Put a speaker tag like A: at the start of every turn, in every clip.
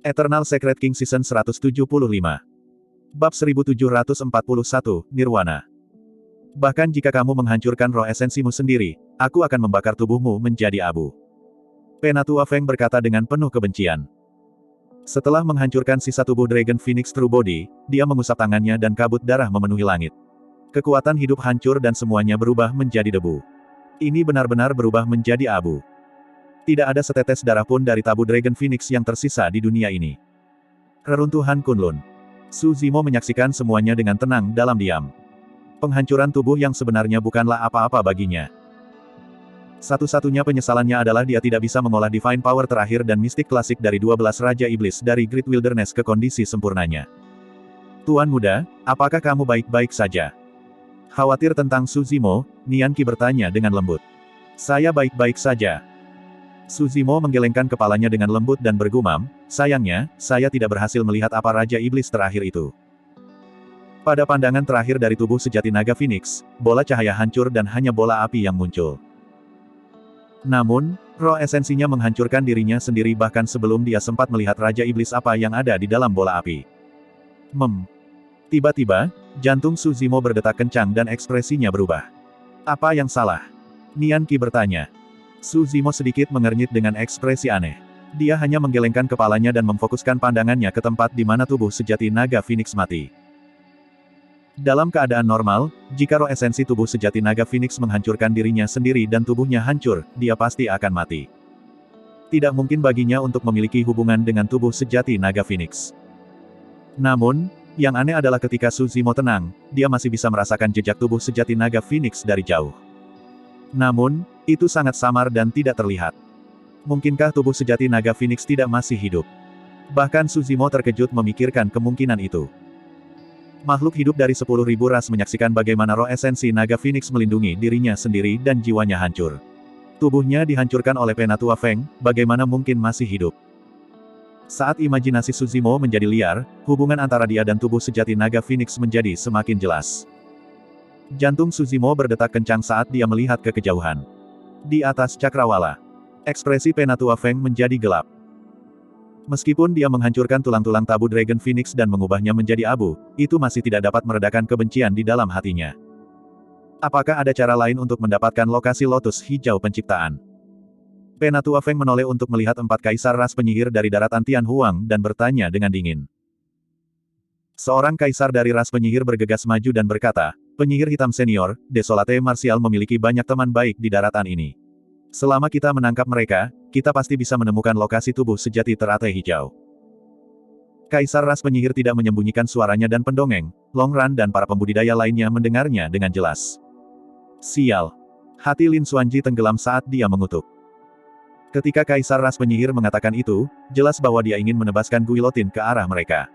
A: Eternal Secret King Season 175. Bab 1741, Nirwana. Bahkan jika kamu menghancurkan roh esensimu sendiri, aku akan membakar tubuhmu menjadi abu. Penatua Feng berkata dengan penuh kebencian. Setelah menghancurkan sisa tubuh Dragon Phoenix True Body, dia mengusap tangannya dan kabut darah memenuhi langit. Kekuatan hidup hancur dan semuanya berubah menjadi debu. Ini benar-benar berubah menjadi abu. Tidak ada setetes darah pun dari tabu Dragon Phoenix yang tersisa di dunia ini. Reruntuhan Kunlun. Su Zimo menyaksikan semuanya dengan tenang dalam diam. Penghancuran tubuh yang sebenarnya bukanlah apa-apa baginya. Satu-satunya penyesalannya adalah dia tidak bisa mengolah Divine Power terakhir dan mistik klasik dari 12 Raja Iblis dari Great Wilderness ke kondisi sempurnanya. Tuan Muda, apakah kamu baik-baik saja? Khawatir tentang Su Zimo, Nian Qi bertanya dengan lembut. Saya baik-baik saja. Su Zimo menggelengkan kepalanya dengan lembut dan bergumam, sayangnya, saya tidak berhasil melihat apa Raja Iblis terakhir itu. Pada pandangan terakhir dari tubuh sejati naga Phoenix, bola cahaya hancur dan hanya bola api yang muncul. Namun, roh esensinya menghancurkan dirinya sendiri bahkan sebelum dia sempat melihat Raja Iblis apa yang ada di dalam bola api. Tiba-tiba, jantung Su Zimo berdetak kencang dan ekspresinya berubah. Apa yang salah? Nian Qi bertanya. Su Zimo sedikit mengernyit dengan ekspresi aneh. Dia hanya menggelengkan kepalanya dan memfokuskan pandangannya ke tempat di mana tubuh sejati naga Phoenix mati. Dalam keadaan normal, jika roh esensi tubuh sejati naga Phoenix menghancurkan dirinya sendiri dan tubuhnya hancur, dia pasti akan mati. Tidak mungkin baginya untuk memiliki hubungan dengan tubuh sejati naga Phoenix. Namun, yang aneh adalah ketika Su Zimo tenang, dia masih bisa merasakan jejak tubuh sejati naga Phoenix dari jauh. Namun, itu sangat samar dan tidak terlihat. Mungkinkah tubuh sejati naga Phoenix tidak masih hidup? Bahkan Su Zimo terkejut memikirkan kemungkinan itu. Makhluk hidup dari 10.000 ras menyaksikan bagaimana roh esensi naga Phoenix melindungi dirinya sendiri dan jiwanya hancur. Tubuhnya dihancurkan oleh Penatua Feng, bagaimana mungkin masih hidup? Saat imajinasi Su Zimo menjadi liar, hubungan antara dia dan tubuh sejati naga Phoenix menjadi semakin jelas. Jantung Su Zimo berdetak kencang saat dia melihat ke kejauhan. Di atas cakrawala, ekspresi Penatua Feng menjadi gelap. Meskipun dia menghancurkan tulang-tulang tabu Dragon Phoenix dan mengubahnya menjadi abu, itu masih tidak dapat meredakan kebencian di dalam hatinya. Apakah ada cara lain untuk mendapatkan lokasi lotus hijau penciptaan? Penatua Feng menoleh untuk melihat 4 kaisar ras penyihir dari daratan Tianhuang dan bertanya dengan dingin. Seorang kaisar dari ras penyihir bergegas maju dan berkata, penyihir hitam senior, Desolate Martial memiliki banyak teman baik di daratan ini. Selama kita menangkap mereka, kita pasti bisa menemukan lokasi tubuh sejati teratai hijau. Kaisar ras penyihir tidak menyembunyikan suaranya dan pendongeng, Longran dan para pembudidaya lainnya mendengarnya dengan jelas. Sial. Hati Lin Xuanji tenggelam saat dia mengutuk. Ketika kaisar ras penyihir mengatakan itu, jelas bahwa dia ingin menebaskan guilotin ke arah mereka.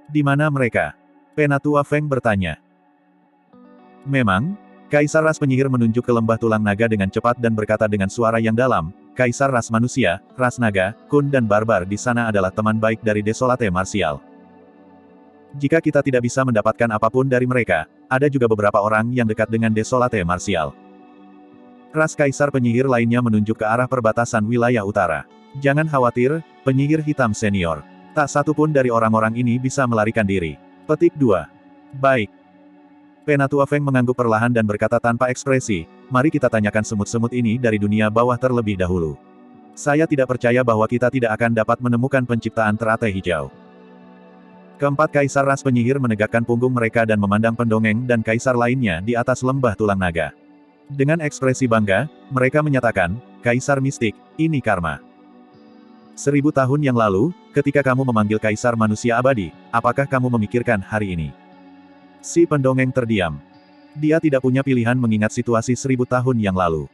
A: Di mana mereka? Penatua Feng bertanya. Memang, kaisar ras penyihir menunjuk ke lembah tulang naga dengan cepat dan berkata dengan suara yang dalam, kaisar ras manusia, ras naga, kun dan barbar di sana adalah teman baik dari Desolate Martial. Jika kita tidak bisa mendapatkan apapun dari mereka, ada juga beberapa orang yang dekat dengan Desolate Martial. Ras kaisar penyihir lainnya menunjuk ke arah perbatasan wilayah utara. Jangan khawatir, penyihir hitam senior. Tak satu pun dari orang-orang ini bisa melarikan diri. Petik 2. Baik. Penatua Feng mengangguk perlahan dan berkata tanpa ekspresi, mari kita tanyakan semut-semut ini dari dunia bawah terlebih dahulu. Saya tidak percaya bahwa kita tidak akan dapat menemukan penciptaan teratai hijau. Keempat kaisar ras penyihir menegakkan punggung mereka dan memandang pendongeng dan kaisar lainnya di atas lembah tulang naga. Dengan ekspresi bangga, mereka menyatakan, kaisar mistik, ini karma. 1000 tahun yang lalu, ketika kamu memanggil kaisar manusia abadi, apakah kamu memikirkan hari ini? Si pendongeng terdiam. Dia tidak punya pilihan mengingat situasi 1000 tahun yang lalu.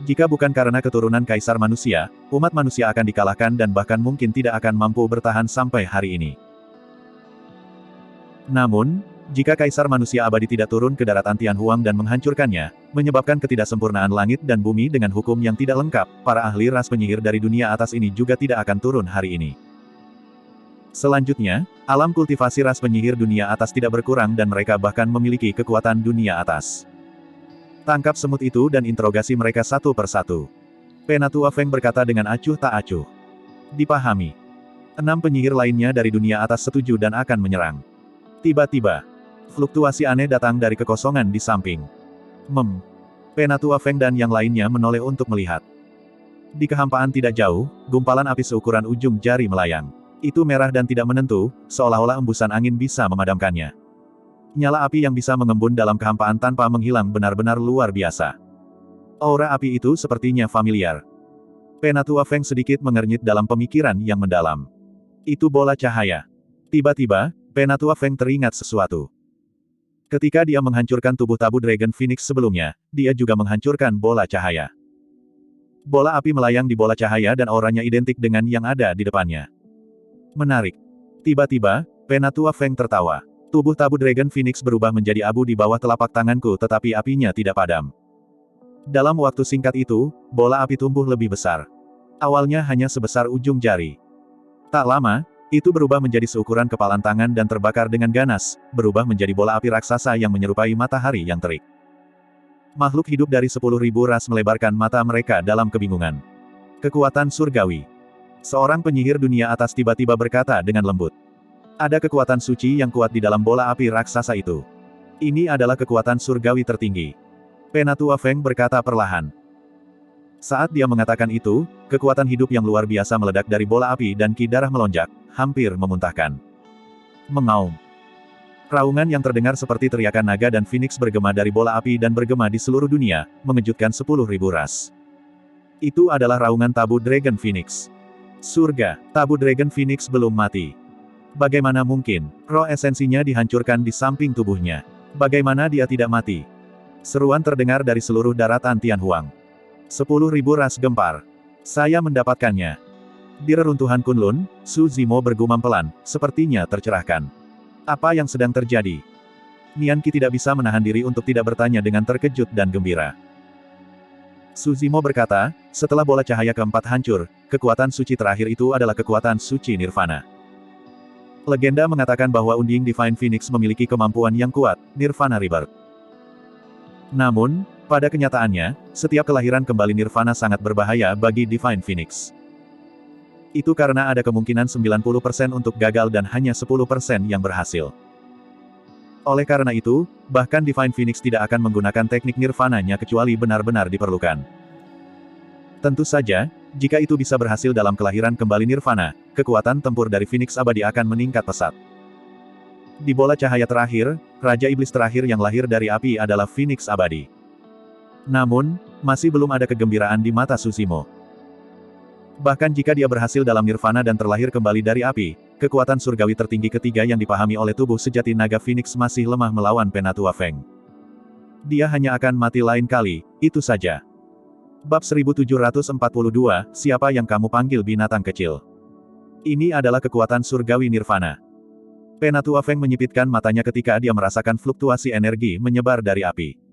A: Jika bukan karena keturunan kaisar manusia, umat manusia akan dikalahkan dan bahkan mungkin tidak akan mampu bertahan sampai hari ini. Namun, jika kaisar manusia abadi tidak turun ke daratan Tianhuang dan menghancurkannya, menyebabkan ketidaksempurnaan langit dan bumi dengan hukum yang tidak lengkap, para ahli ras penyihir dari dunia atas ini juga tidak akan turun hari ini. Selanjutnya, alam kultivasi ras penyihir dunia atas tidak berkurang dan mereka bahkan memiliki kekuatan dunia atas. Tangkap semut itu dan interogasi mereka satu persatu. Penatua Feng berkata dengan acuh tak acuh. Dipahami. 6 penyihir lainnya dari dunia atas setuju dan akan menyerang. Tiba-tiba, fluktuasi aneh datang dari kekosongan di samping. Penatua Feng dan yang lainnya menoleh untuk melihat. Di kehampaan tidak jauh, gumpalan api seukuran ujung jari melayang. Itu merah dan tidak menentu, seolah-olah embusan angin bisa memadamkannya. Nyala api yang bisa mengembun dalam kehampaan tanpa menghilang benar-benar luar biasa. Aura api itu sepertinya familiar. Penatua Feng sedikit mengernyit dalam pemikiran yang mendalam. Itu bola cahaya. Tiba-tiba, Penatua Feng teringat sesuatu. Ketika dia menghancurkan tubuh tabu Dragon Phoenix sebelumnya, dia juga menghancurkan bola cahaya. Bola api melayang di bola cahaya dan auranya identik dengan yang ada di depannya. Menarik. Tiba-tiba, Penatua Feng tertawa. Tubuh tabu Dragon Phoenix berubah menjadi abu di bawah telapak tanganku tetapi apinya tidak padam. Dalam waktu singkat itu, bola api tumbuh lebih besar. Awalnya hanya sebesar ujung jari. Tak lama, itu berubah menjadi seukuran kepalan tangan dan terbakar dengan ganas, berubah menjadi bola api raksasa yang menyerupai matahari yang terik. Makhluk hidup dari 10.000 ras melebarkan mata mereka dalam kebingungan. Kekuatan surgawi. Seorang penyihir dunia atas tiba-tiba berkata dengan lembut. Ada kekuatan suci yang kuat di dalam bola api raksasa itu. Ini adalah kekuatan surgawi tertinggi. Penatua Feng berkata perlahan. Saat dia mengatakan itu, kekuatan hidup yang luar biasa meledak dari bola api dan ki darah melonjak, hampir memuntahkan. Mengaum. Raungan yang terdengar seperti teriakan naga dan Phoenix bergema dari bola api dan bergema di seluruh dunia, mengejutkan 10.000 ras. Itu adalah raungan tabu Dragon Phoenix. Surga, tabu Dragon Phoenix belum mati. Bagaimana mungkin, roh esensinya dihancurkan di samping tubuhnya? Bagaimana dia tidak mati? Seruan terdengar dari seluruh daratan Tianhuang. 10.000 ras gempar. Saya mendapatkannya. Di reruntuhan Kunlun, Su Zimo bergumam pelan, sepertinya tercerahkan. Apa yang sedang terjadi? Nian Qi tidak bisa menahan diri untuk tidak bertanya dengan terkejut dan gembira. Su Zimo berkata, setelah bola cahaya keempat hancur, kekuatan suci terakhir itu adalah kekuatan suci Nirvana. Legenda mengatakan bahwa Unding Divine Phoenix memiliki kemampuan yang kuat, Nirvana Rebirth. Namun, pada kenyataannya, setiap kelahiran kembali Nirvana sangat berbahaya bagi Divine Phoenix. Itu karena ada kemungkinan 90% untuk gagal dan hanya 10% yang berhasil. Oleh karena itu, bahkan Divine Phoenix tidak akan menggunakan teknik Nirvana-nya kecuali benar-benar diperlukan. Tentu saja, jika itu bisa berhasil dalam kelahiran kembali Nirvana, kekuatan tempur dari Phoenix abadi akan meningkat pesat. Di bola cahaya terakhir, Raja Iblis terakhir yang lahir dari api adalah Phoenix abadi. Namun, masih belum ada kegembiraan di mata Su Zimo. Bahkan jika dia berhasil dalam Nirvana dan terlahir kembali dari api, kekuatan surgawi tertinggi ketiga yang dipahami oleh tubuh sejati naga Phoenix masih lemah melawan Penatua Feng. Dia hanya akan mati lain kali, itu saja. Bab 1742, siapa yang kamu panggil binatang kecil? Ini adalah kekuatan surgawi Nirvana. Penatua Feng menyipitkan matanya ketika dia merasakan fluktuasi energi menyebar dari api.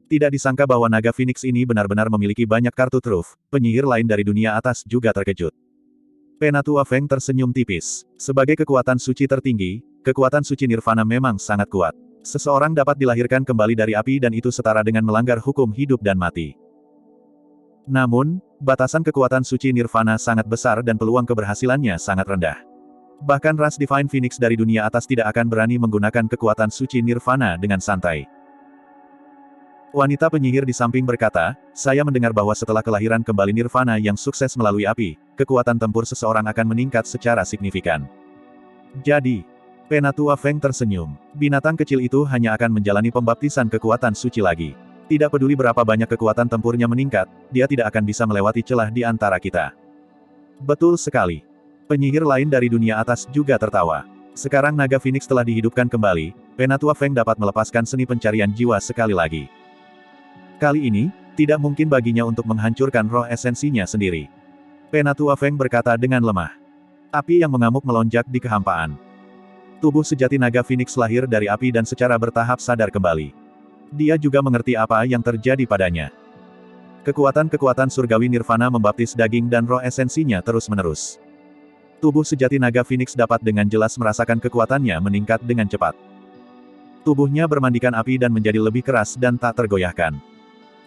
A: Tidak disangka bahwa naga Phoenix ini benar-benar memiliki banyak kartu truf, penyihir lain dari dunia atas juga terkejut. Penatua Feng tersenyum tipis. Sebagai kekuatan suci tertinggi, kekuatan suci Nirvana memang sangat kuat. Seseorang dapat dilahirkan kembali dari api dan itu setara dengan melanggar hukum hidup dan mati. Namun, batasan kekuatan suci Nirvana sangat besar dan peluang keberhasilannya sangat rendah. Bahkan ras Divine Phoenix dari dunia atas tidak akan berani menggunakan kekuatan suci Nirvana dengan santai. Wanita penyihir di samping berkata, saya mendengar bahwa setelah kelahiran kembali Nirvana yang sukses melalui api, kekuatan tempur seseorang akan meningkat secara signifikan. Jadi, Penatua Feng tersenyum. Binatang kecil itu hanya akan menjalani pembaptisan kekuatan suci lagi. Tidak peduli berapa banyak kekuatan tempurnya meningkat, dia tidak akan bisa melewati celah di antara kita. Betul sekali. Penyihir lain dari dunia atas juga tertawa. Sekarang naga Phoenix telah dihidupkan kembali, Penatua Feng dapat melepaskan seni pencarian jiwa sekali lagi. Kali ini, tidak mungkin baginya untuk menghancurkan roh esensinya sendiri. Penatua Feng berkata dengan lemah. Api yang mengamuk melonjak di kehampaan. Tubuh sejati naga Phoenix lahir dari api dan secara bertahap sadar kembali. Dia juga mengerti apa yang terjadi padanya. Kekuatan-kekuatan surgawi Nirvana membaptis daging dan roh esensinya terus-menerus. Tubuh sejati naga Phoenix dapat dengan jelas merasakan kekuatannya meningkat dengan cepat. Tubuhnya bermandikan api dan menjadi lebih keras dan tak tergoyahkan.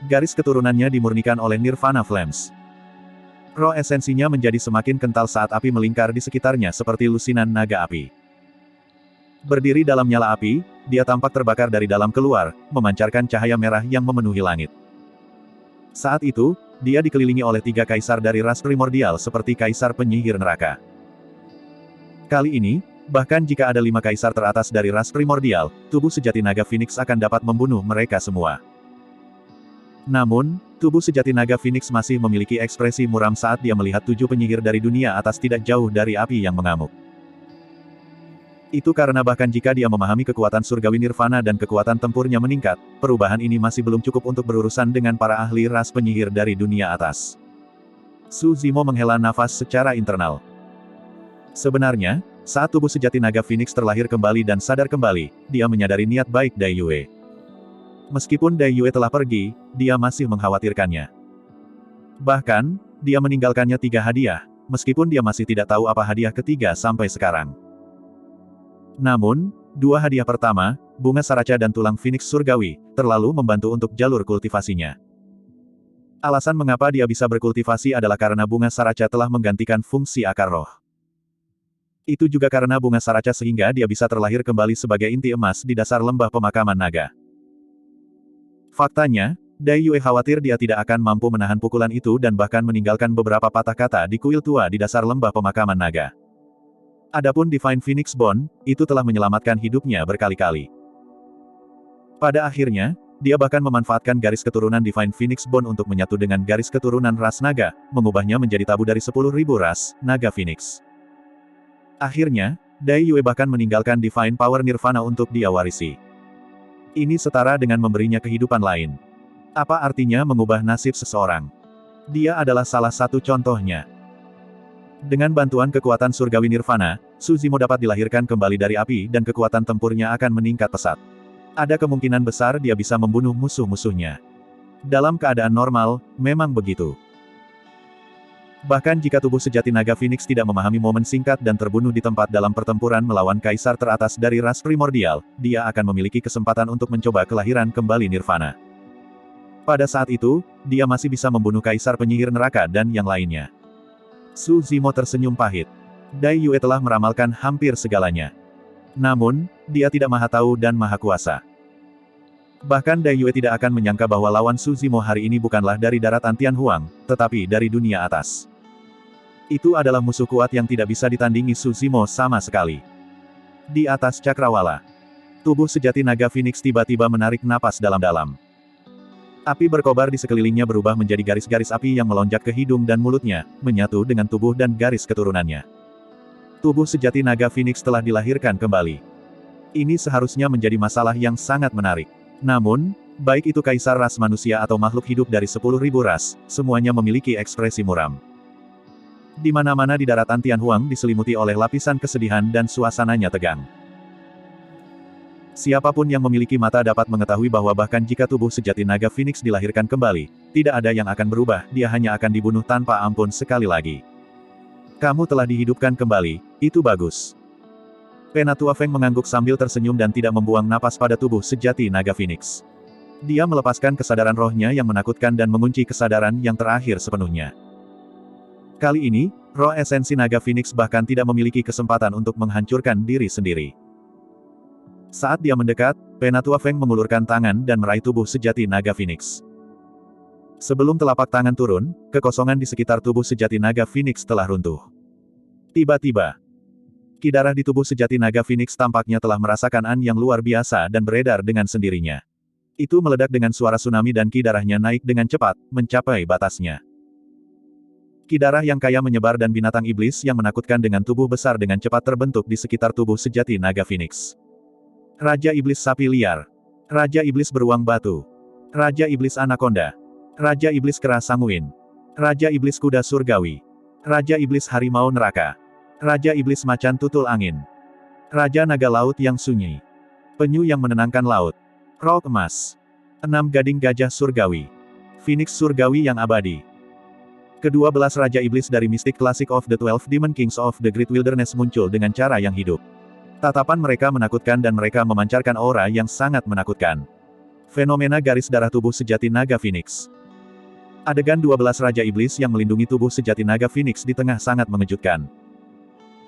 A: Garis keturunannya dimurnikan oleh Nirvana Flames. Roh esensinya menjadi semakin kental saat api melingkar di sekitarnya seperti lusinan naga api. Berdiri dalam nyala api, dia tampak terbakar dari dalam keluar, memancarkan cahaya merah yang memenuhi langit. Saat itu, dia dikelilingi oleh 3 kaisar dari ras primordial seperti kaisar penyihir neraka. Kali ini, bahkan jika ada 5 kaisar teratas dari ras primordial, tubuh sejati naga Phoenix akan dapat membunuh mereka semua. Namun, tubuh sejati naga Phoenix masih memiliki ekspresi muram saat dia melihat 7 penyihir dari dunia atas tidak jauh dari api yang mengamuk. Itu karena bahkan jika dia memahami kekuatan surgawi nirvana dan kekuatan tempurnya meningkat, perubahan ini masih belum cukup untuk berurusan dengan para ahli ras penyihir dari dunia atas. Su Zimo menghela nafas secara internal. Sebenarnya, saat tubuh sejati naga Phoenix terlahir kembali dan sadar kembali, dia menyadari niat baik Dai Yue. Meskipun Dai Yue telah pergi, dia masih mengkhawatirkannya. Bahkan, dia meninggalkannya 3 hadiah, meskipun dia masih tidak tahu apa hadiah ketiga sampai sekarang. Namun, 2 hadiah pertama, bunga saraca dan tulang Phoenix surgawi, terlalu membantu untuk jalur kultivasinya. Alasan mengapa dia bisa berkultivasi adalah karena bunga saraca telah menggantikan fungsi akar roh. Itu juga karena bunga saraca sehingga dia bisa terlahir kembali sebagai inti emas di dasar lembah pemakaman naga. Faktanya, Dai Yue khawatir dia tidak akan mampu menahan pukulan itu dan bahkan meninggalkan beberapa patah kata di kuil tua di dasar lembah pemakaman naga. Adapun Divine Phoenix Bone, itu telah menyelamatkan hidupnya berkali-kali. Pada akhirnya, dia bahkan memanfaatkan garis keturunan Divine Phoenix Bone untuk menyatu dengan garis keturunan ras naga, mengubahnya menjadi tabu dari 10.000 ras naga Phoenix. Akhirnya, Dai Yue bahkan meninggalkan Divine Power Nirvana untuk dia warisi. Ini setara dengan memberinya kehidupan lain. Apa artinya mengubah nasib seseorang? Dia adalah salah satu contohnya. Dengan bantuan kekuatan surgawi nirvana, Su Zimo dapat dilahirkan kembali dari api dan kekuatan tempurnya akan meningkat pesat. Ada kemungkinan besar dia bisa membunuh musuh-musuhnya. Dalam keadaan normal, memang begitu. Bahkan jika tubuh sejati naga Phoenix tidak memahami momen singkat dan terbunuh di tempat dalam pertempuran melawan kaisar teratas dari ras primordial, dia akan memiliki kesempatan untuk mencoba kelahiran kembali nirvana. Pada saat itu, dia masih bisa membunuh kaisar penyihir neraka dan yang lainnya. Su Zimo tersenyum pahit. Dai Yue telah meramalkan hampir segalanya. Namun, dia tidak maha tahu dan maha kuasa. Bahkan Dai Yue tidak akan menyangka bahwa lawan Su Zimo hari ini bukanlah dari daratan Tianhuang, tetapi dari dunia atas. Itu adalah musuh kuat yang tidak bisa ditandingi Su Zimo sama sekali. Di atas cakrawala, tubuh sejati naga Phoenix tiba-tiba menarik napas dalam-dalam. Api berkobar di sekelilingnya berubah menjadi garis-garis api yang melonjak ke hidung dan mulutnya, menyatu dengan tubuh dan garis keturunannya. Tubuh sejati naga Phoenix telah dilahirkan kembali. Ini seharusnya menjadi masalah yang sangat menarik. Namun, baik itu kaisar ras manusia atau makhluk hidup dari 10.000 ras, semuanya memiliki ekspresi muram. Di mana-mana di daratan Tianhuang diselimuti oleh lapisan kesedihan dan suasananya tegang. Siapapun yang memiliki mata dapat mengetahui bahwa bahkan jika tubuh sejati naga Phoenix dilahirkan kembali, tidak ada yang akan berubah, dia hanya akan dibunuh tanpa ampun sekali lagi. Kamu telah dihidupkan kembali, itu bagus. Penatua Feng mengangguk sambil tersenyum dan tidak membuang napas pada tubuh sejati naga Phoenix. Dia melepaskan kesadaran rohnya yang menakutkan dan mengunci kesadaran yang terakhir sepenuhnya. Kali ini, roh esensi naga Phoenix bahkan tidak memiliki kesempatan untuk menghancurkan diri sendiri. Saat dia mendekat, Penatua Feng mengulurkan tangan dan meraih tubuh sejati naga Phoenix. Sebelum telapak tangan turun, kekosongan di sekitar tubuh sejati naga Phoenix telah runtuh. Tiba-tiba, ki darah di tubuh sejati naga Phoenix tampaknya telah merasakan an yang luar biasa dan beredar dengan sendirinya. Itu meledak dengan suara tsunami dan ki darahnya naik dengan cepat, mencapai batasnya. Ki darah yang kaya menyebar dan binatang iblis yang menakutkan dengan tubuh besar dengan cepat terbentuk di sekitar tubuh sejati naga Phoenix. Raja Iblis Sapi Liar. Raja Iblis Beruang Batu. Raja Iblis Anaconda. Raja Iblis Kera Sanguin. Raja Iblis Kuda Surgawi. Raja Iblis Harimau Neraka. Raja Iblis Macan Tutul Angin. Raja Naga Laut yang Sunyi. Penyu yang menenangkan laut. Roh Emas. 6 Gading Gajah Surgawi. Phoenix Surgawi yang abadi. Ke-12 Raja Iblis dari mistik klasik of the 12 Demon Kings of the Great Wilderness muncul dengan cara yang hidup. Tatapan mereka menakutkan dan mereka memancarkan aura yang sangat menakutkan. Fenomena garis darah tubuh sejati naga Phoenix. Adegan 12 Raja Iblis yang melindungi tubuh sejati naga Phoenix di tengah sangat mengejutkan.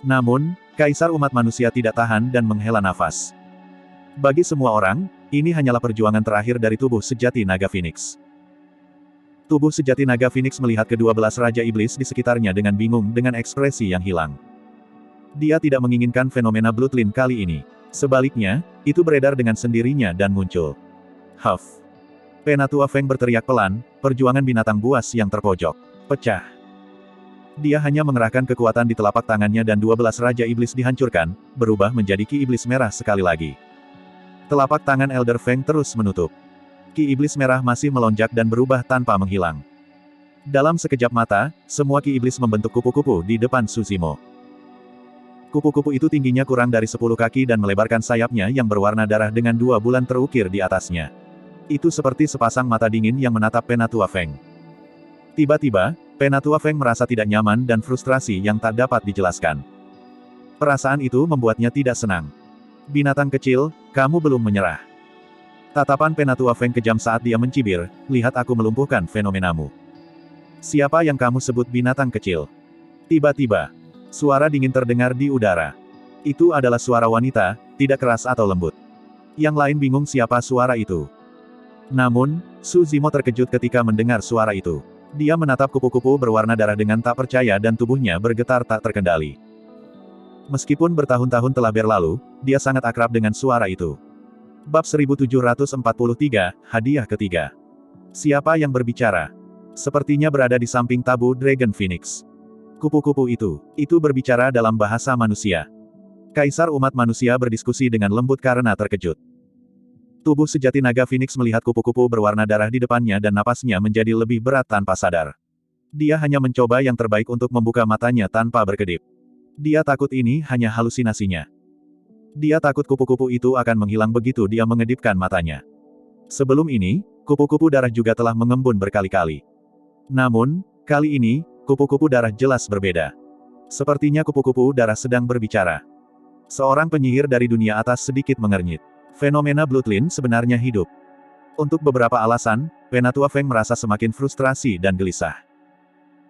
A: Namun, Kaisar umat manusia tidak tahan dan menghela nafas. Bagi semua orang, ini hanyalah perjuangan terakhir dari tubuh sejati naga Phoenix. Tubuh sejati naga Phoenix melihat ke-12 Raja Iblis di sekitarnya dengan bingung dengan ekspresi yang hilang. Dia tidak menginginkan fenomena Bloodline kali ini. Sebaliknya, itu beredar dengan sendirinya dan muncul. Huff. Penatua Feng berteriak pelan, perjuangan binatang buas yang terpojok. Pecah. Dia hanya mengerahkan kekuatan di telapak tangannya dan 12 Raja Iblis dihancurkan, berubah menjadi Ki Iblis Merah sekali lagi. Telapak tangan Elder Feng terus menutup. Ki Iblis Merah masih melonjak dan berubah tanpa menghilang. Dalam sekejap mata, semua Ki Iblis membentuk kupu-kupu di depan Suzimo. Kupu-kupu itu tingginya kurang dari 10 kaki dan melebarkan sayapnya yang berwarna darah dengan 2 bulan terukir di atasnya. Itu seperti sepasang mata dingin yang menatap Penatua Feng. Tiba-tiba, Penatua Feng merasa tidak nyaman dan frustrasi yang tak dapat dijelaskan. Perasaan itu membuatnya tidak senang. Binatang kecil, kamu belum menyerah. Tatapan Penatua Feng kejam saat dia mencibir, lihat aku melumpuhkan fenomenamu. Siapa yang kamu sebut binatang kecil? Tiba-tiba, suara dingin terdengar di udara. Itu adalah suara wanita, tidak keras atau lembut. Yang lain bingung siapa suara itu. Namun, Suzimo terkejut ketika mendengar suara itu. Dia menatap kupu-kupu berwarna darah dengan tak percaya dan tubuhnya bergetar tak terkendali. Meskipun bertahun-tahun telah berlalu, dia sangat akrab dengan suara itu. Bab 1743, Hadiah Ketiga. Siapa yang berbicara? Sepertinya berada di samping tabu Dragon Phoenix. Kupu-kupu itu berbicara dalam bahasa manusia. Kaisar umat manusia berdiskusi dengan lembut karena terkejut. Tubuh sejati naga Phoenix melihat kupu-kupu berwarna darah di depannya dan napasnya menjadi lebih berat tanpa sadar. Dia hanya mencoba yang terbaik untuk membuka matanya tanpa berkedip. Dia takut ini hanya halusinasinya. Dia takut kupu-kupu itu akan menghilang begitu dia mengedipkan matanya. Sebelum ini, kupu-kupu darah juga telah mengembun berkali-kali. Namun, kali ini, kupu-kupu darah jelas berbeda. Sepertinya kupu-kupu darah sedang berbicara. Seorang penyihir dari dunia atas sedikit mengernyit. Fenomena Bloodline sebenarnya hidup. Untuk beberapa alasan, Penatua Feng merasa semakin frustrasi dan gelisah.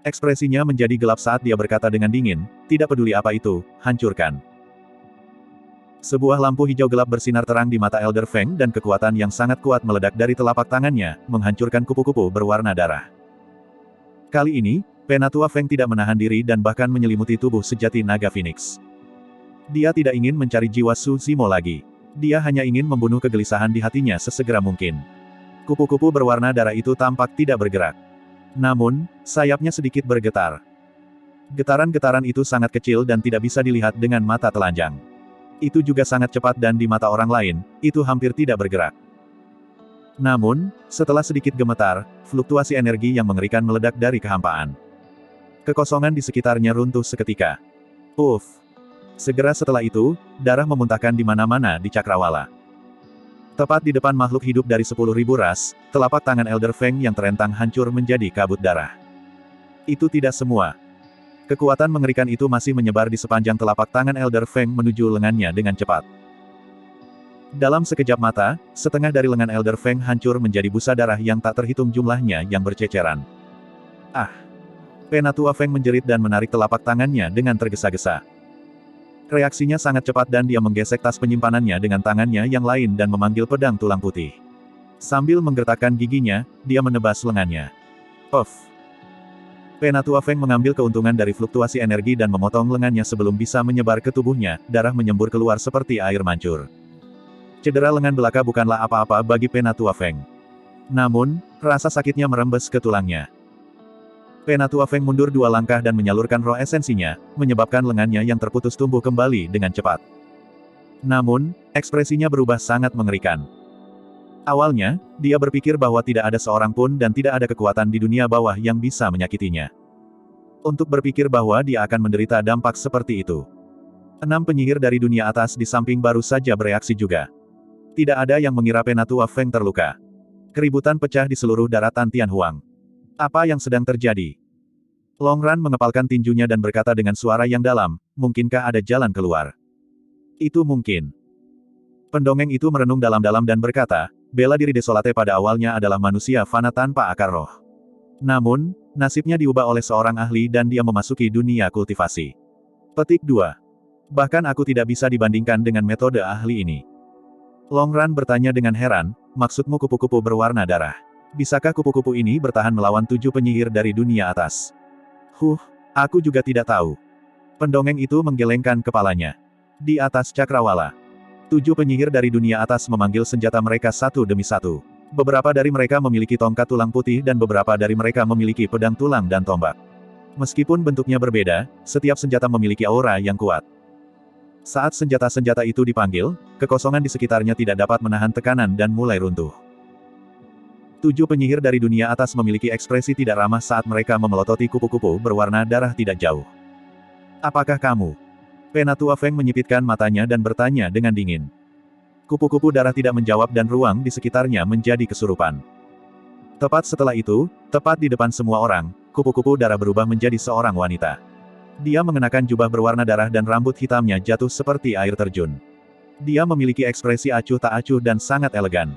A: Ekspresinya menjadi gelap saat dia berkata dengan dingin, tidak peduli apa itu, hancurkan. Sebuah lampu hijau gelap bersinar terang di mata Elder Feng dan kekuatan yang sangat kuat meledak dari telapak tangannya, menghancurkan kupu-kupu berwarna darah. Kali ini, Penatua Feng tidak menahan diri dan bahkan menyelimuti tubuh sejati naga Phoenix. Dia tidak ingin mencari jiwa Suzimo lagi. Dia hanya ingin membunuh kegelisahan di hatinya sesegera mungkin. Kupu-kupu berwarna darah itu tampak tidak bergerak. Namun, sayapnya sedikit bergetar. Getaran-getaran itu sangat kecil dan tidak bisa dilihat dengan mata telanjang. Itu juga sangat cepat dan di mata orang lain, itu hampir tidak bergerak. Namun, setelah sedikit gemetar, fluktuasi energi yang mengerikan meledak dari kehampaan. Kekosongan di sekitarnya runtuh seketika. Uff! Segera setelah itu, darah memuntahkan di mana-mana di Cakrawala. Tepat di depan makhluk hidup dari 10.000 ras, telapak tangan Elder Feng yang terentang hancur menjadi kabut darah. Itu tidak semua. Kekuatan mengerikan itu masih menyebar di sepanjang telapak tangan Elder Feng menuju lengannya dengan cepat. Dalam sekejap mata, setengah dari lengan Elder Feng hancur menjadi busa darah yang tak terhitung jumlahnya yang berceceran. Ah! Penatua Feng menjerit dan menarik telapak tangannya dengan tergesa-gesa. Reaksinya sangat cepat dan dia menggesek tas penyimpanannya dengan tangannya yang lain dan memanggil pedang tulang putih. Sambil menggertakkan giginya, dia menebas lengannya. Puff! Penatua Feng mengambil keuntungan dari fluktuasi energi dan memotong lengannya sebelum bisa menyebar ke tubuhnya, darah menyembur keluar seperti air mancur. Cedera lengan belaka bukanlah apa-apa bagi Penatua Feng. Namun, rasa sakitnya merembes ke tulangnya. Penatua Feng mundur 2 langkah dan menyalurkan roh esensinya, menyebabkan lengannya yang terputus tumbuh kembali dengan cepat. Namun, ekspresinya berubah sangat mengerikan. Awalnya, dia berpikir bahwa tidak ada seorang pun dan tidak ada kekuatan di dunia bawah yang bisa menyakitinya. Untuk berpikir bahwa dia akan menderita dampak seperti itu. 6 penyihir dari dunia atas di samping baru saja bereaksi juga. Tidak ada yang mengira Penatua Feng terluka. Keributan pecah di seluruh daratan Tianhuang. Apa yang sedang terjadi? Longran mengepalkan tinjunya dan berkata dengan suara yang dalam, mungkinkah ada jalan keluar? Itu mungkin. Pendongeng itu merenung dalam-dalam dan berkata, bela diri Desolate pada awalnya adalah manusia fana tanpa akar roh. Namun, nasibnya diubah oleh seorang ahli dan dia memasuki dunia kultivasi. Petik 2. Bahkan aku tidak bisa dibandingkan dengan metode ahli ini. Longran bertanya dengan heran, maksudmu kupu-kupu berwarna darah? Bisakah kupu-kupu ini bertahan melawan 7 penyihir dari dunia atas? Aku juga tidak tahu. Pendongeng itu menggelengkan kepalanya. Di atas cakrawala, 7 penyihir dari dunia atas memanggil senjata mereka satu demi satu. Beberapa dari mereka memiliki tongkat tulang putih dan beberapa dari mereka memiliki pedang tulang dan tombak. Meskipun bentuknya berbeda, setiap senjata memiliki aura yang kuat. Saat senjata-senjata itu dipanggil, kekosongan di sekitarnya tidak dapat menahan tekanan dan mulai runtuh. 7 penyihir dari dunia atas memiliki ekspresi tidak ramah saat mereka memelototi kupu-kupu berwarna darah tidak jauh. Apakah kamu? Penatua Feng menyipitkan matanya dan bertanya dengan dingin. Kupu-kupu darah tidak menjawab dan ruang di sekitarnya menjadi kesurupan. Tepat setelah itu, tepat di depan semua orang, kupu-kupu darah berubah menjadi seorang wanita. Dia mengenakan jubah berwarna darah dan rambut hitamnya jatuh seperti air terjun. Dia memiliki ekspresi acuh tak acuh dan sangat elegan.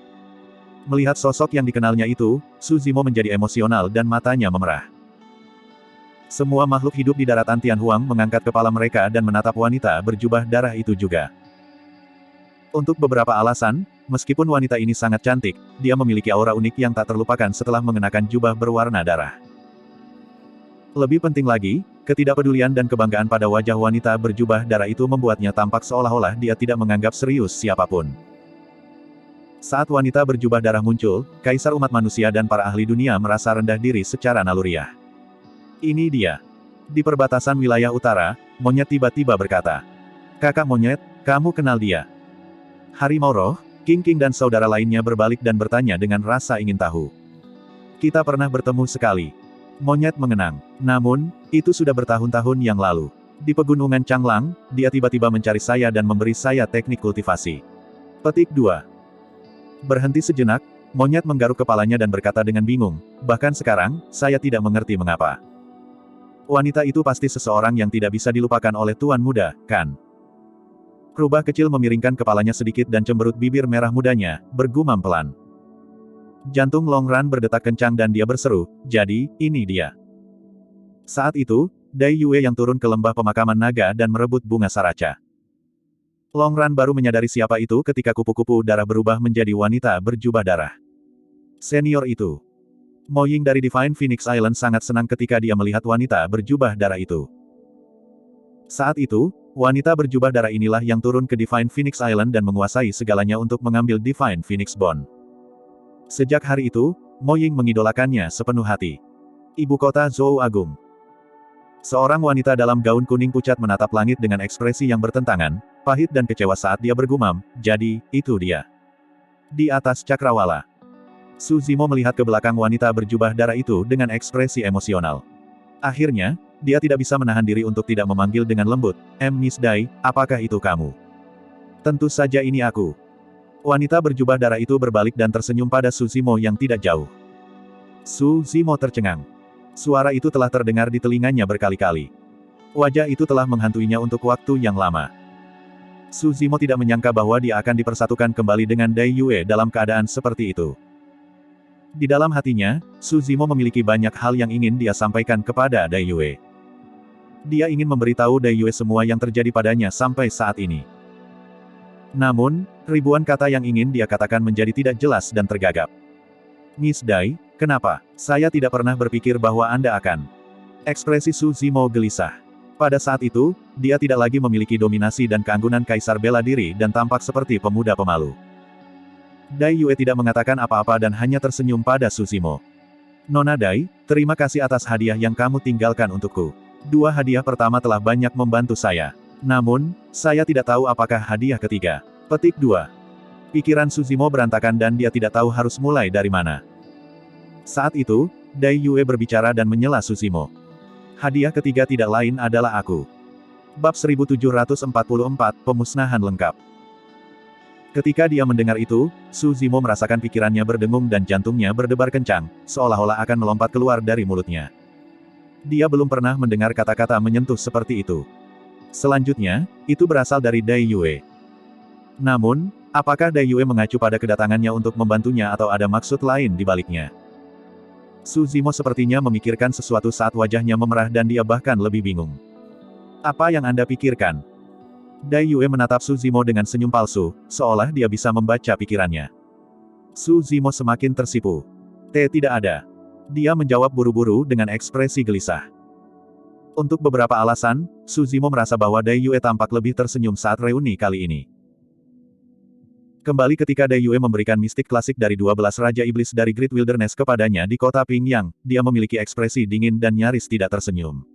A: Melihat sosok yang dikenalnya itu, Su Zimo menjadi emosional dan matanya memerah. Semua makhluk hidup di daratan Tianhuang mengangkat kepala mereka dan menatap wanita berjubah darah itu juga. Untuk beberapa alasan, meskipun wanita ini sangat cantik, dia memiliki aura unik yang tak terlupakan setelah mengenakan jubah berwarna darah. Lebih penting lagi, ketidakpedulian dan kebanggaan pada wajah wanita berjubah darah itu membuatnya tampak seolah-olah dia tidak menganggap serius siapapun. Saat wanita berjubah darah muncul, Kaisar umat manusia dan para ahli dunia merasa rendah diri secara naluriah. Ini dia. Di perbatasan wilayah utara, monyet tiba-tiba berkata. Kakak monyet, kamu kenal dia? Harimau roh, King dan saudara lainnya berbalik dan bertanya dengan rasa ingin tahu. Kita pernah bertemu sekali. Monyet mengenang. Namun, itu sudah bertahun-tahun yang lalu. Di pegunungan Changlang, dia tiba-tiba mencari saya dan memberi saya teknik kultivasi. Petik 2. Berhenti sejenak, monyet menggaruk kepalanya dan berkata dengan bingung, bahkan sekarang, saya tidak mengerti mengapa. Wanita itu pasti seseorang yang tidak bisa dilupakan oleh tuan muda, kan? Rubah kecil memiringkan kepalanya sedikit dan cemberut bibir merah mudanya, bergumam pelan. Jantung Longran berdetak kencang dan dia berseru, jadi, ini dia. Saat itu, Dai Yue yang turun ke lembah pemakaman naga dan merebut bunga saraca. Longran baru menyadari siapa itu ketika kupu-kupu darah berubah menjadi wanita berjubah darah. Senior itu. Mo Ying dari Divine Phoenix Island sangat senang ketika dia melihat wanita berjubah darah itu. Saat itu, wanita berjubah darah inilah yang turun ke Divine Phoenix Island dan menguasai segalanya untuk mengambil Divine Phoenix Bond. Sejak hari itu, Mo Ying mengidolakannya sepenuh hati. Ibu kota Zhou Agung. Seorang wanita dalam gaun kuning pucat menatap langit dengan ekspresi yang bertentangan, pahit dan kecewa saat dia bergumam, jadi, itu dia. Di atas cakrawala. Su Zimo melihat ke belakang wanita berjubah darah itu dengan ekspresi emosional. Akhirnya, dia tidak bisa menahan diri untuk tidak memanggil dengan lembut, Miss Dai, apakah itu kamu? Tentu saja ini aku. Wanita berjubah darah itu berbalik dan tersenyum pada Su Zimo yang tidak jauh. Su Zimo tercengang. Suara itu telah terdengar di telinganya berkali-kali. Wajah itu telah menghantuinya untuk waktu yang lama. Su Zimo tidak menyangka bahwa dia akan dipersatukan kembali dengan Dai Yue dalam keadaan seperti itu. Di dalam hatinya, Su Zimo memiliki banyak hal yang ingin dia sampaikan kepada Dai Yue. Dia ingin memberitahu Dai Yue semua yang terjadi padanya sampai saat ini. Namun, ribuan kata yang ingin dia katakan menjadi tidak jelas dan tergagap. Miss Dai, kenapa? Saya tidak pernah berpikir bahwa Anda akan. Ekspresi Su Zimo gelisah. Pada saat itu, dia tidak lagi memiliki dominasi dan keanggunan kaisar bela diri dan tampak seperti pemuda pemalu. Dai Yue tidak mengatakan apa-apa dan hanya tersenyum pada Su Zimo. Nona Dai, terima kasih atas hadiah yang kamu tinggalkan untukku. 2 hadiah pertama telah banyak membantu saya. Namun, saya tidak tahu apakah hadiah ketiga. Petik 2. Pikiran Su Zimo berantakan dan dia tidak tahu harus mulai dari mana. Saat itu, Dai Yue berbicara dan menyela Su Zimo. Hadiah ketiga tidak lain adalah aku. Bab 1744, Pemusnahan Lengkap. Ketika dia mendengar itu, Su Zimo merasakan pikirannya berdengung dan jantungnya berdebar kencang, seolah-olah akan melompat keluar dari mulutnya. Dia belum pernah mendengar kata-kata menyentuh seperti itu. Selanjutnya, itu berasal dari Dai Yue. Namun, apakah Dai Yue mengacu pada kedatangannya untuk membantunya atau ada maksud lain di baliknya? Su Zimo sepertinya memikirkan sesuatu saat wajahnya memerah dan dia bahkan lebih bingung. Apa yang Anda pikirkan? Dai Yue menatap Su Zimo dengan senyum palsu, seolah dia bisa membaca pikirannya. Su Zimo semakin tersipu. Tidak ada. Dia menjawab buru-buru dengan ekspresi gelisah. Untuk beberapa alasan, Su Zimo merasa bahwa Dai Yue tampak lebih tersenyum saat reuni kali ini. Kembali ketika Dai Yue memberikan mistik klasik dari 12 Raja Iblis dari Great Wilderness kepadanya di kota Pingyang, dia memiliki ekspresi dingin dan nyaris tidak tersenyum.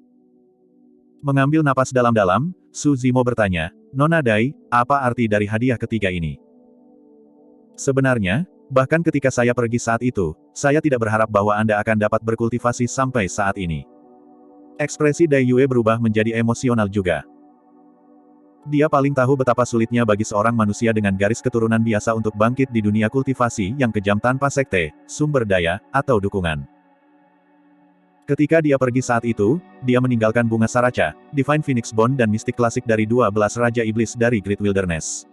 A: Mengambil napas dalam-dalam, Su Zimo bertanya, "Nona Dai, apa arti dari hadiah ketiga ini?" Sebenarnya, bahkan ketika saya pergi saat itu, saya tidak berharap bahwa Anda akan dapat berkultivasi sampai saat ini. Ekspresi Dai Yue berubah menjadi emosional juga. Dia paling tahu betapa sulitnya bagi seorang manusia dengan garis keturunan biasa untuk bangkit di dunia kultivasi yang kejam tanpa sekte, sumber daya, atau dukungan. Ketika dia pergi saat itu, dia meninggalkan bunga saraca, Divine Phoenix Bone dan mistik klasik dari 12 Raja Iblis dari Great Wilderness.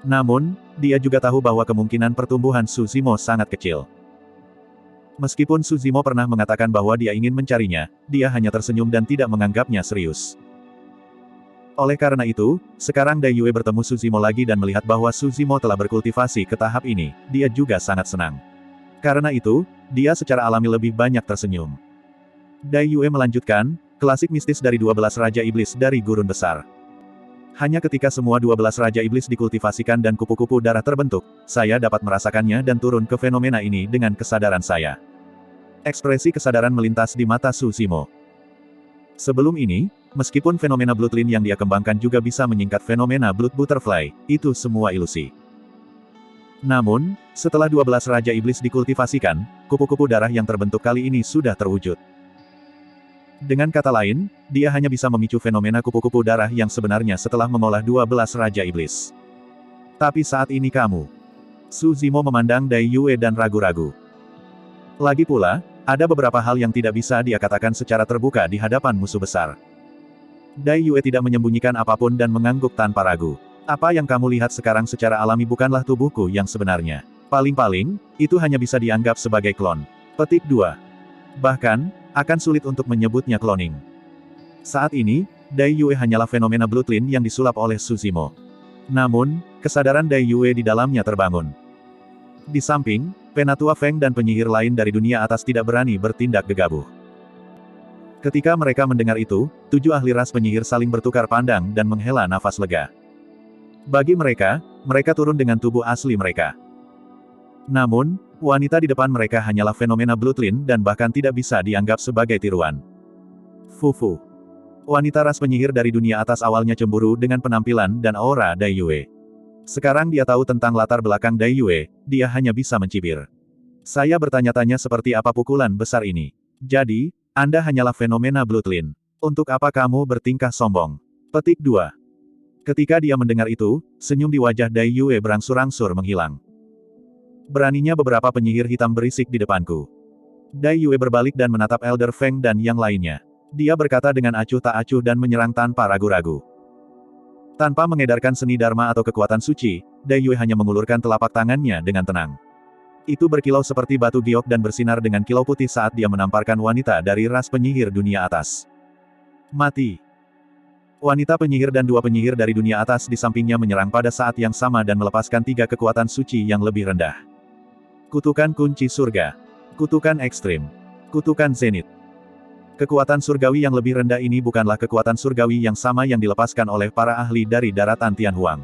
A: Namun, dia juga tahu bahwa kemungkinan pertumbuhan Su Zimo sangat kecil. Meskipun Su Zimo pernah mengatakan bahwa dia ingin mencarinya, dia hanya tersenyum dan tidak menganggapnya serius. Oleh karena itu, sekarang Dai Yue bertemu Su Zimo lagi dan melihat bahwa Su Zimo telah berkultivasi ke tahap ini, dia juga sangat senang. Karena itu, dia secara alami lebih banyak tersenyum. Dai Yue melanjutkan, klasik mistis dari 12 Raja Iblis dari Gurun Besar. Hanya ketika semua 12 Raja Iblis dikultivasikan dan kupu-kupu darah terbentuk, saya dapat merasakannya dan turun ke fenomena ini dengan kesadaran saya. Ekspresi kesadaran melintas di mata Su Zimo. Sebelum ini, meskipun fenomena Bloodline yang dia kembangkan juga bisa menyingkat fenomena Blood Butterfly, itu semua ilusi. Namun, setelah 12 Raja Iblis dikultivasikan, kupu-kupu darah yang terbentuk kali ini sudah terwujud. Dengan kata lain, dia hanya bisa memicu fenomena kupu-kupu darah yang sebenarnya setelah mengolah 12 Raja Iblis. Tapi saat ini kamu. Su Zimo memandang Dai Yue dan ragu-ragu. Lagi pula, ada beberapa hal yang tidak bisa dia katakan secara terbuka di hadapan musuh besar. Dai Yue tidak menyembunyikan apapun dan mengangguk tanpa ragu. Apa yang kamu lihat sekarang secara alami bukanlah tubuhku yang sebenarnya. Paling-paling, itu hanya bisa dianggap sebagai klon. Petik 2. Bahkan, akan sulit untuk menyebutnya cloning. Saat ini, Dai Yue hanyalah fenomena Bloodline yang disulap oleh Su Zimo. Namun, kesadaran Dai Yue di dalamnya terbangun. Di samping, Penatua Feng dan penyihir lain dari dunia atas tidak berani bertindak gegabah. Ketika mereka mendengar itu, 7 ahli ras penyihir saling bertukar pandang dan menghela nafas lega. Bagi mereka, mereka turun dengan tubuh asli mereka. Namun, wanita di depan mereka hanyalah fenomena Bloodline dan bahkan tidak bisa dianggap sebagai tiruan. Fufu. Wanita ras penyihir dari dunia atas awalnya cemburu dengan penampilan dan aura Dai Yue. Sekarang dia tahu tentang latar belakang Dai Yue, dia hanya bisa mencibir. Saya bertanya-tanya seperti apa pukulan besar ini. Jadi, Anda hanyalah fenomena Bloodline. Untuk apa kamu bertingkah sombong? Petik 2. Ketika dia mendengar itu, senyum di wajah Dai Yue berangsur-angsur menghilang. Beraninya beberapa penyihir hitam berisik di depanku. Dai Yue berbalik dan menatap Elder Feng dan yang lainnya. Dia berkata dengan acuh tak acuh dan menyerang tanpa ragu-ragu. Tanpa mengedarkan seni dharma atau kekuatan suci, Dai Yue hanya mengulurkan telapak tangannya dengan tenang. Itu berkilau seperti batu giok dan bersinar dengan kilau putih saat dia menamparkan wanita dari ras penyihir dunia atas. Mati. Wanita penyihir dan 2 penyihir dari dunia atas di sampingnya menyerang pada saat yang sama dan melepaskan 3 kekuatan suci yang lebih rendah. Kutukan kunci surga. Kutukan ekstrim. Kutukan zenith. Kekuatan surgawi yang lebih rendah ini bukanlah kekuatan surgawi yang sama yang dilepaskan oleh para ahli dari daratan Tianhuang.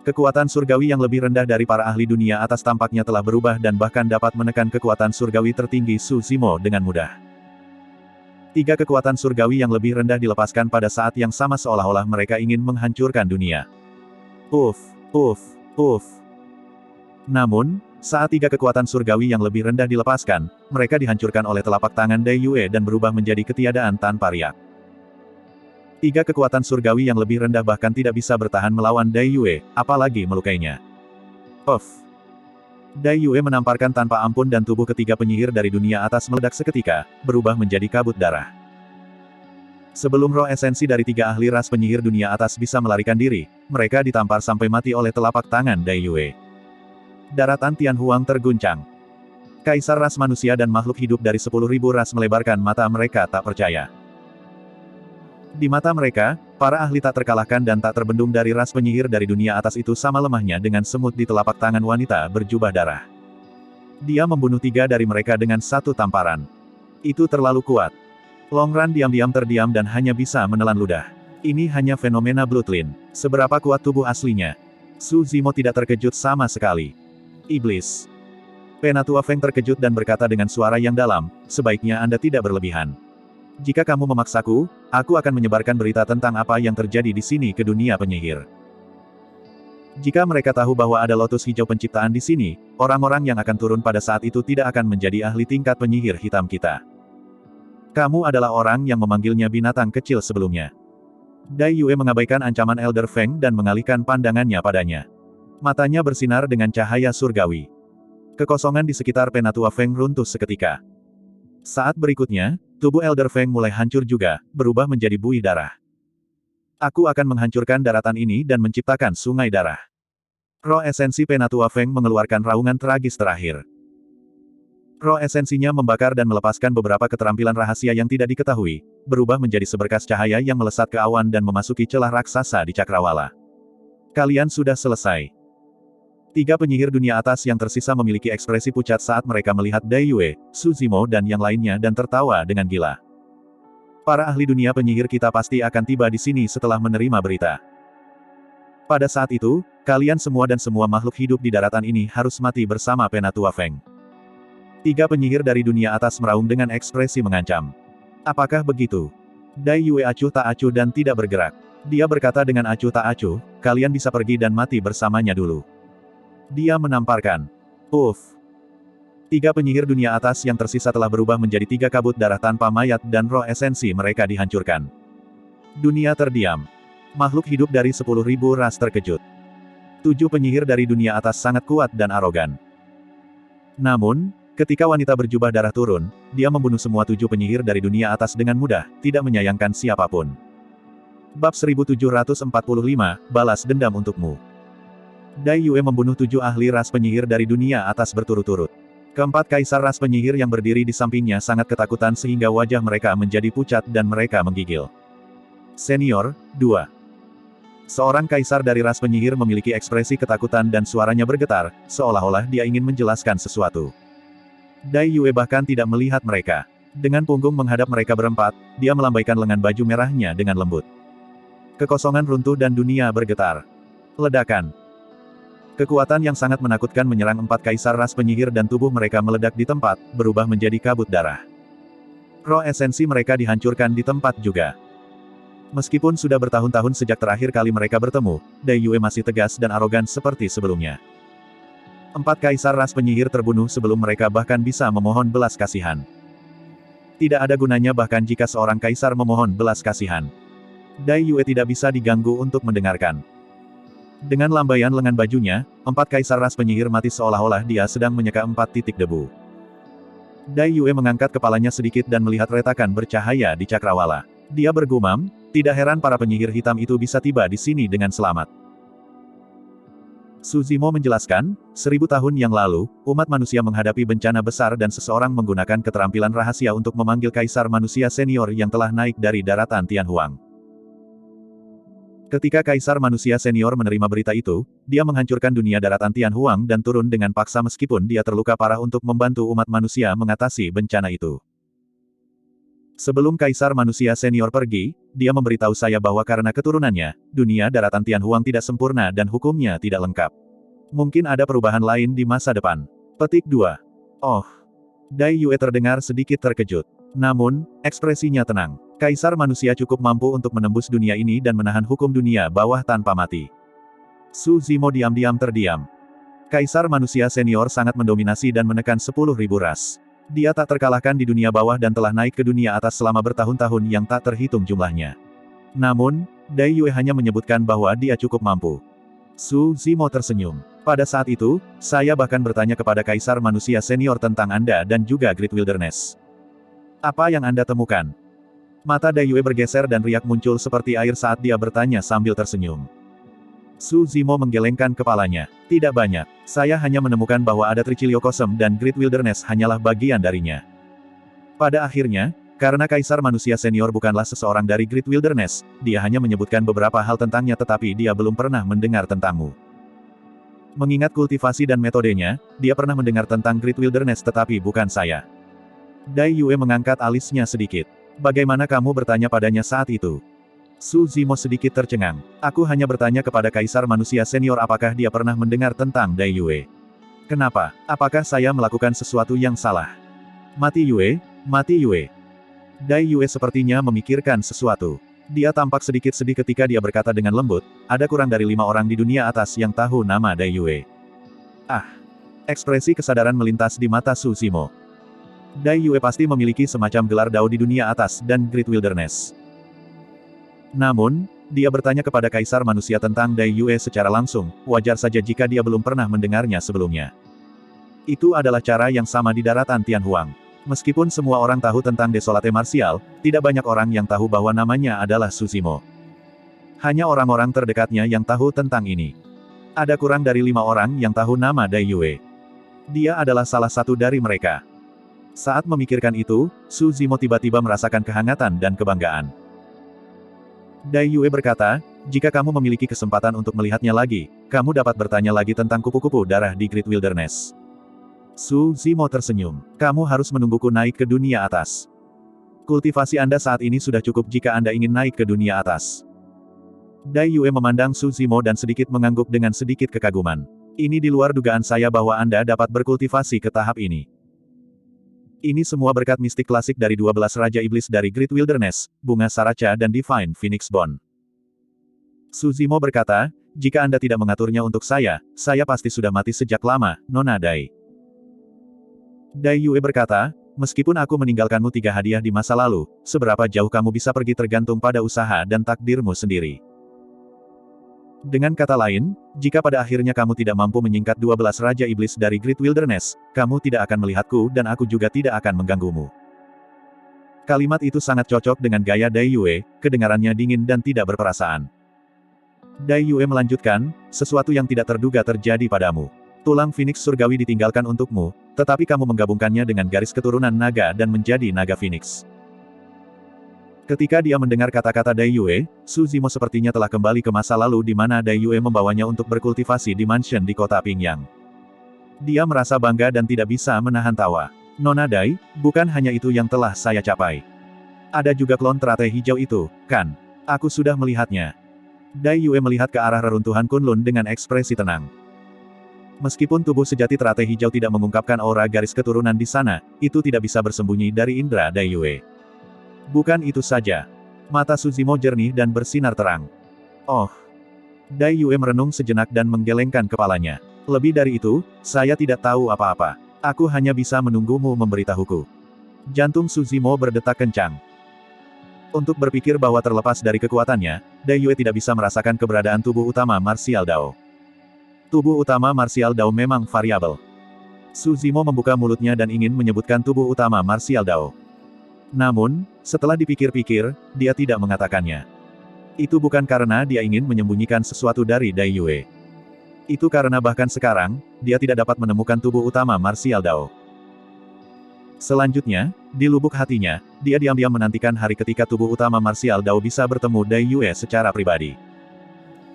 A: Kekuatan surgawi yang lebih rendah dari para ahli dunia atas tampaknya telah berubah dan bahkan dapat menekan kekuatan surgawi tertinggi Su Zimo dengan mudah. 3 kekuatan surgawi yang lebih rendah dilepaskan pada saat yang sama seolah-olah mereka ingin menghancurkan dunia. Uff, uff, uff. Namun, saat 3 kekuatan surgawi yang lebih rendah dilepaskan, mereka dihancurkan oleh telapak tangan Dai Yue dan berubah menjadi ketiadaan tanpa riak. 3 kekuatan surgawi yang lebih rendah bahkan tidak bisa bertahan melawan Dai Yue, apalagi melukainya. Puff. Dai Yue menamparkan tanpa ampun dan tubuh ketiga penyihir dari dunia atas meledak seketika, berubah menjadi kabut darah. Sebelum roh esensi dari 3 ahli ras penyihir dunia atas bisa melarikan diri, mereka ditampar sampai mati oleh telapak tangan Dai Yue. Daratan Tianhuang terguncang. Kaisar ras manusia dan makhluk hidup dari 10.000 ras melebarkan mata mereka tak percaya. Di mata mereka, para ahli tak terkalahkan dan tak terbendung dari ras penyihir dari dunia atas itu sama lemahnya dengan semut di telapak tangan wanita berjubah darah. Dia membunuh 3 dari mereka dengan 1 tamparan. Itu terlalu kuat. Longran diam-diam terdiam dan hanya bisa menelan ludah. Ini hanya fenomena Bloodline. Seberapa kuat tubuh aslinya? Su Zimo tidak terkejut sama sekali. Iblis. Penatua Feng terkejut dan berkata dengan suara yang dalam, sebaiknya Anda tidak berlebihan. Jika kamu memaksaku, aku akan menyebarkan berita tentang apa yang terjadi di sini ke dunia penyihir. Jika mereka tahu bahwa ada lotus hijau penciptaan di sini, orang-orang yang akan turun pada saat itu tidak akan menjadi ahli tingkat penyihir hitam kita. Kamu adalah orang yang memanggilnya binatang kecil sebelumnya. Dai Yue mengabaikan ancaman Elder Feng dan mengalihkan pandangannya padanya. Matanya bersinar dengan cahaya surgawi. Kekosongan di sekitar Penatua Feng runtuh seketika. Saat berikutnya, tubuh Elder Feng mulai hancur juga, berubah menjadi buih darah. Aku akan menghancurkan daratan ini dan menciptakan sungai darah. Roh esensi Penatua Feng mengeluarkan raungan tragis terakhir. Roh esensinya membakar dan melepaskan beberapa keterampilan rahasia yang tidak diketahui, berubah menjadi seberkas cahaya yang melesat ke awan dan memasuki celah raksasa di cakrawala. Kalian sudah selesai. 3 penyihir dunia atas yang tersisa memiliki ekspresi pucat saat mereka melihat Dai Yue, Su Zimo dan yang lainnya dan tertawa dengan gila. Para ahli dunia penyihir kita pasti akan tiba di sini setelah menerima berita. Pada saat itu, kalian semua dan semua makhluk hidup di daratan ini harus mati bersama Penatua Feng. 3 penyihir dari dunia atas meraung dengan ekspresi mengancam. Apakah begitu? Dai Yue acuh tak acuh dan tidak bergerak. Dia berkata dengan acuh tak acuh, kalian bisa pergi dan mati bersamanya dulu. Dia menamparkan. Uff. 3 penyihir dunia atas yang tersisa telah berubah menjadi 3 kabut darah tanpa mayat dan roh esensi mereka dihancurkan. Dunia terdiam. Makhluk hidup dari 10.000 ras terkejut. 7 penyihir dari dunia atas sangat kuat dan arogan. Namun, ketika wanita berjubah darah turun, dia membunuh semua 7 penyihir dari dunia atas dengan mudah, tidak menyayangkan siapapun. Bab 1745, Balas Dendam Untukmu. Dai Yue membunuh 7 ahli ras penyihir dari dunia atas berturut-turut. Keempat kaisar ras penyihir yang berdiri di sampingnya sangat ketakutan sehingga wajah mereka menjadi pucat dan mereka menggigil. Senior, 2. Seorang kaisar dari ras penyihir memiliki ekspresi ketakutan dan suaranya bergetar, seolah-olah dia ingin menjelaskan sesuatu. Dai Yue bahkan tidak melihat mereka. Dengan punggung menghadap mereka berempat, dia melambaikan lengan baju merahnya dengan lembut. Kekosongan runtuh dan dunia bergetar. Ledakan. Kekuatan yang sangat menakutkan menyerang 4 kaisar ras penyihir dan tubuh mereka meledak di tempat, berubah menjadi kabut darah. Roh esensi mereka dihancurkan di tempat juga. Meskipun sudah bertahun-tahun sejak terakhir kali mereka bertemu, Dai Yue masih tegas dan arogan seperti sebelumnya. 4 kaisar ras penyihir terbunuh sebelum mereka bahkan bisa memohon belas kasihan. Tidak ada gunanya bahkan jika seorang kaisar memohon belas kasihan. Dai Yue tidak bisa diganggu untuk mendengarkan. Dengan lambaian lengan bajunya, 4 kaisar ras penyihir mati seolah-olah dia sedang menyeka 4 titik debu. Dai Yue mengangkat kepalanya sedikit dan melihat retakan bercahaya di cakrawala. Dia bergumam, tidak heran para penyihir hitam itu bisa tiba di sini dengan selamat. Su Zimo menjelaskan, 1000 tahun yang lalu, umat manusia menghadapi bencana besar dan seseorang menggunakan keterampilan rahasia untuk memanggil kaisar manusia senior yang telah naik dari daratan Tianhuang. Ketika Kaisar Manusia Senior menerima berita itu, dia menghancurkan dunia daratan Tianhuang dan turun dengan paksa meskipun dia terluka parah untuk membantu umat manusia mengatasi bencana itu. Sebelum Kaisar Manusia Senior pergi, dia memberitahu saya bahwa karena keturunannya, dunia daratan Tianhuang tidak sempurna dan hukumnya tidak lengkap. Mungkin ada perubahan lain di masa depan. Petik 2. Oh. Dai Yue terdengar sedikit terkejut. Namun, ekspresinya tenang. Kaisar manusia cukup mampu untuk menembus dunia ini dan menahan hukum dunia bawah tanpa mati. Su Zimo diam-diam terdiam. Kaisar manusia senior sangat mendominasi dan menekan 10.000 ras. Dia tak terkalahkan di dunia bawah dan telah naik ke dunia atas selama bertahun-tahun yang tak terhitung jumlahnya. Namun, Dai Yue hanya menyebutkan bahwa dia cukup mampu. Su Zimo tersenyum. Pada saat itu, saya bahkan bertanya kepada Kaisar manusia senior tentang Anda dan juga Great Wilderness. Apa yang Anda temukan? Mata Dai Yue bergeser dan riak muncul seperti air saat dia bertanya sambil tersenyum. Su Zimo menggelengkan kepalanya. Tidak banyak. Saya hanya menemukan bahwa ada Trichiliocosm dan Great Wilderness hanyalah bagian darinya. Pada akhirnya, karena Kaisar Manusia Senior bukanlah seseorang dari Great Wilderness, dia hanya menyebutkan beberapa hal tentangnya tetapi dia belum pernah mendengar tentangmu. Mengingat kultivasi dan metodenya, dia pernah mendengar tentang Great Wilderness tetapi bukan saya. Dai Yue mengangkat alisnya sedikit. Bagaimana kamu bertanya padanya saat itu? Su Zimo sedikit tercengang. Aku hanya bertanya kepada Kaisar Manusia Senior apakah dia pernah mendengar tentang Dai Yue. Kenapa? Apakah saya melakukan sesuatu yang salah? Mati Yue, mati Yue. Dai Yue sepertinya memikirkan sesuatu. Dia tampak sedikit sedih ketika dia berkata dengan lembut, ada kurang dari 5 orang di dunia atas yang tahu nama Dai Yue. Ah! Ekspresi kesadaran melintas di mata Su Zimo. Dai Yue pasti memiliki semacam gelar Dao di dunia atas dan Great Wilderness. Namun, dia bertanya kepada Kaisar Manusia tentang Dai Yue secara langsung, wajar saja jika dia belum pernah mendengarnya sebelumnya. Itu adalah cara yang sama di daratan Tianhuang. Meskipun semua orang tahu tentang Desolate Martial, tidak banyak orang yang tahu bahwa namanya adalah Su Zimo. Hanya orang-orang terdekatnya yang tahu tentang ini. Ada kurang dari 5 orang yang tahu nama Dai Yue. Dia adalah salah satu dari mereka. Saat memikirkan itu, Su Zimo tiba-tiba merasakan kehangatan dan kebanggaan. Dai Yue berkata, jika kamu memiliki kesempatan untuk melihatnya lagi, kamu dapat bertanya lagi tentang kupu-kupu darah di Great Wilderness. Su Zimo tersenyum. Kamu harus menungguku naik ke dunia atas. Kultivasi Anda saat ini sudah cukup jika Anda ingin naik ke dunia atas. Dai Yue memandang Su Zimo dan sedikit mengangguk dengan sedikit kekaguman. Ini di luar dugaan saya bahwa Anda dapat berkultivasi ke tahap ini. Ini semua berkat mistik klasik dari 12 Raja Iblis dari Great Wilderness, Bunga Saraca dan Divine Phoenix Bone. Su Zimo berkata, jika Anda tidak mengaturnya untuk saya pasti sudah mati sejak lama, Nona Dai. Dai Yue berkata, meskipun aku meninggalkanmu 3 hadiah di masa lalu, seberapa jauh kamu bisa pergi tergantung pada usaha dan takdirmu sendiri. Dengan kata lain, jika pada akhirnya kamu tidak mampu menyingkat 12 Raja Iblis dari Great Wilderness, kamu tidak akan melihatku dan aku juga tidak akan mengganggumu. Kalimat itu sangat cocok dengan gaya Dai Yue, kedengarannya dingin dan tidak berperasaan. Dai Yue melanjutkan, sesuatu yang tidak terduga terjadi padamu. Tulang Phoenix surgawi ditinggalkan untukmu, tetapi kamu menggabungkannya dengan garis keturunan naga dan menjadi naga Phoenix. Ketika dia mendengar kata-kata Dai Yue, Su Zimo sepertinya telah kembali ke masa lalu di mana Dai Yue membawanya untuk berkultivasi di mansion di kota Pingyang. Dia merasa bangga dan tidak bisa menahan tawa. Nona Dai, bukan hanya itu yang telah saya capai. Ada juga klon teratai hijau itu, kan? Aku sudah melihatnya. Dai Yue melihat ke arah reruntuhan Kunlun dengan ekspresi tenang. Meskipun tubuh sejati teratai hijau tidak mengungkapkan aura garis keturunan di sana, itu tidak bisa bersembunyi dari indera Dai Yue. Bukan itu saja. Mata Su Zimo jernih dan bersinar terang. Oh. Dai Yue merenung sejenak dan menggelengkan kepalanya. Lebih dari itu, saya tidak tahu apa-apa. Aku hanya bisa menunggumu memberitahuku. Jantung Su Zimo berdetak kencang. Untuk berpikir bahwa terlepas dari kekuatannya, Dai Yue tidak bisa merasakan keberadaan tubuh utama Martial Dao. Tubuh utama Martial Dao memang variabel. Su Zimo membuka mulutnya dan ingin menyebutkan tubuh utama Martial Dao. Namun, setelah dipikir-pikir, dia tidak mengatakannya. Itu bukan karena dia ingin menyembunyikan sesuatu dari Dai Yue. Itu karena bahkan sekarang, dia tidak dapat menemukan tubuh utama Martial Dao. Selanjutnya, di lubuk hatinya, dia diam-diam menantikan hari ketika tubuh utama Martial Dao bisa bertemu Dai Yue secara pribadi.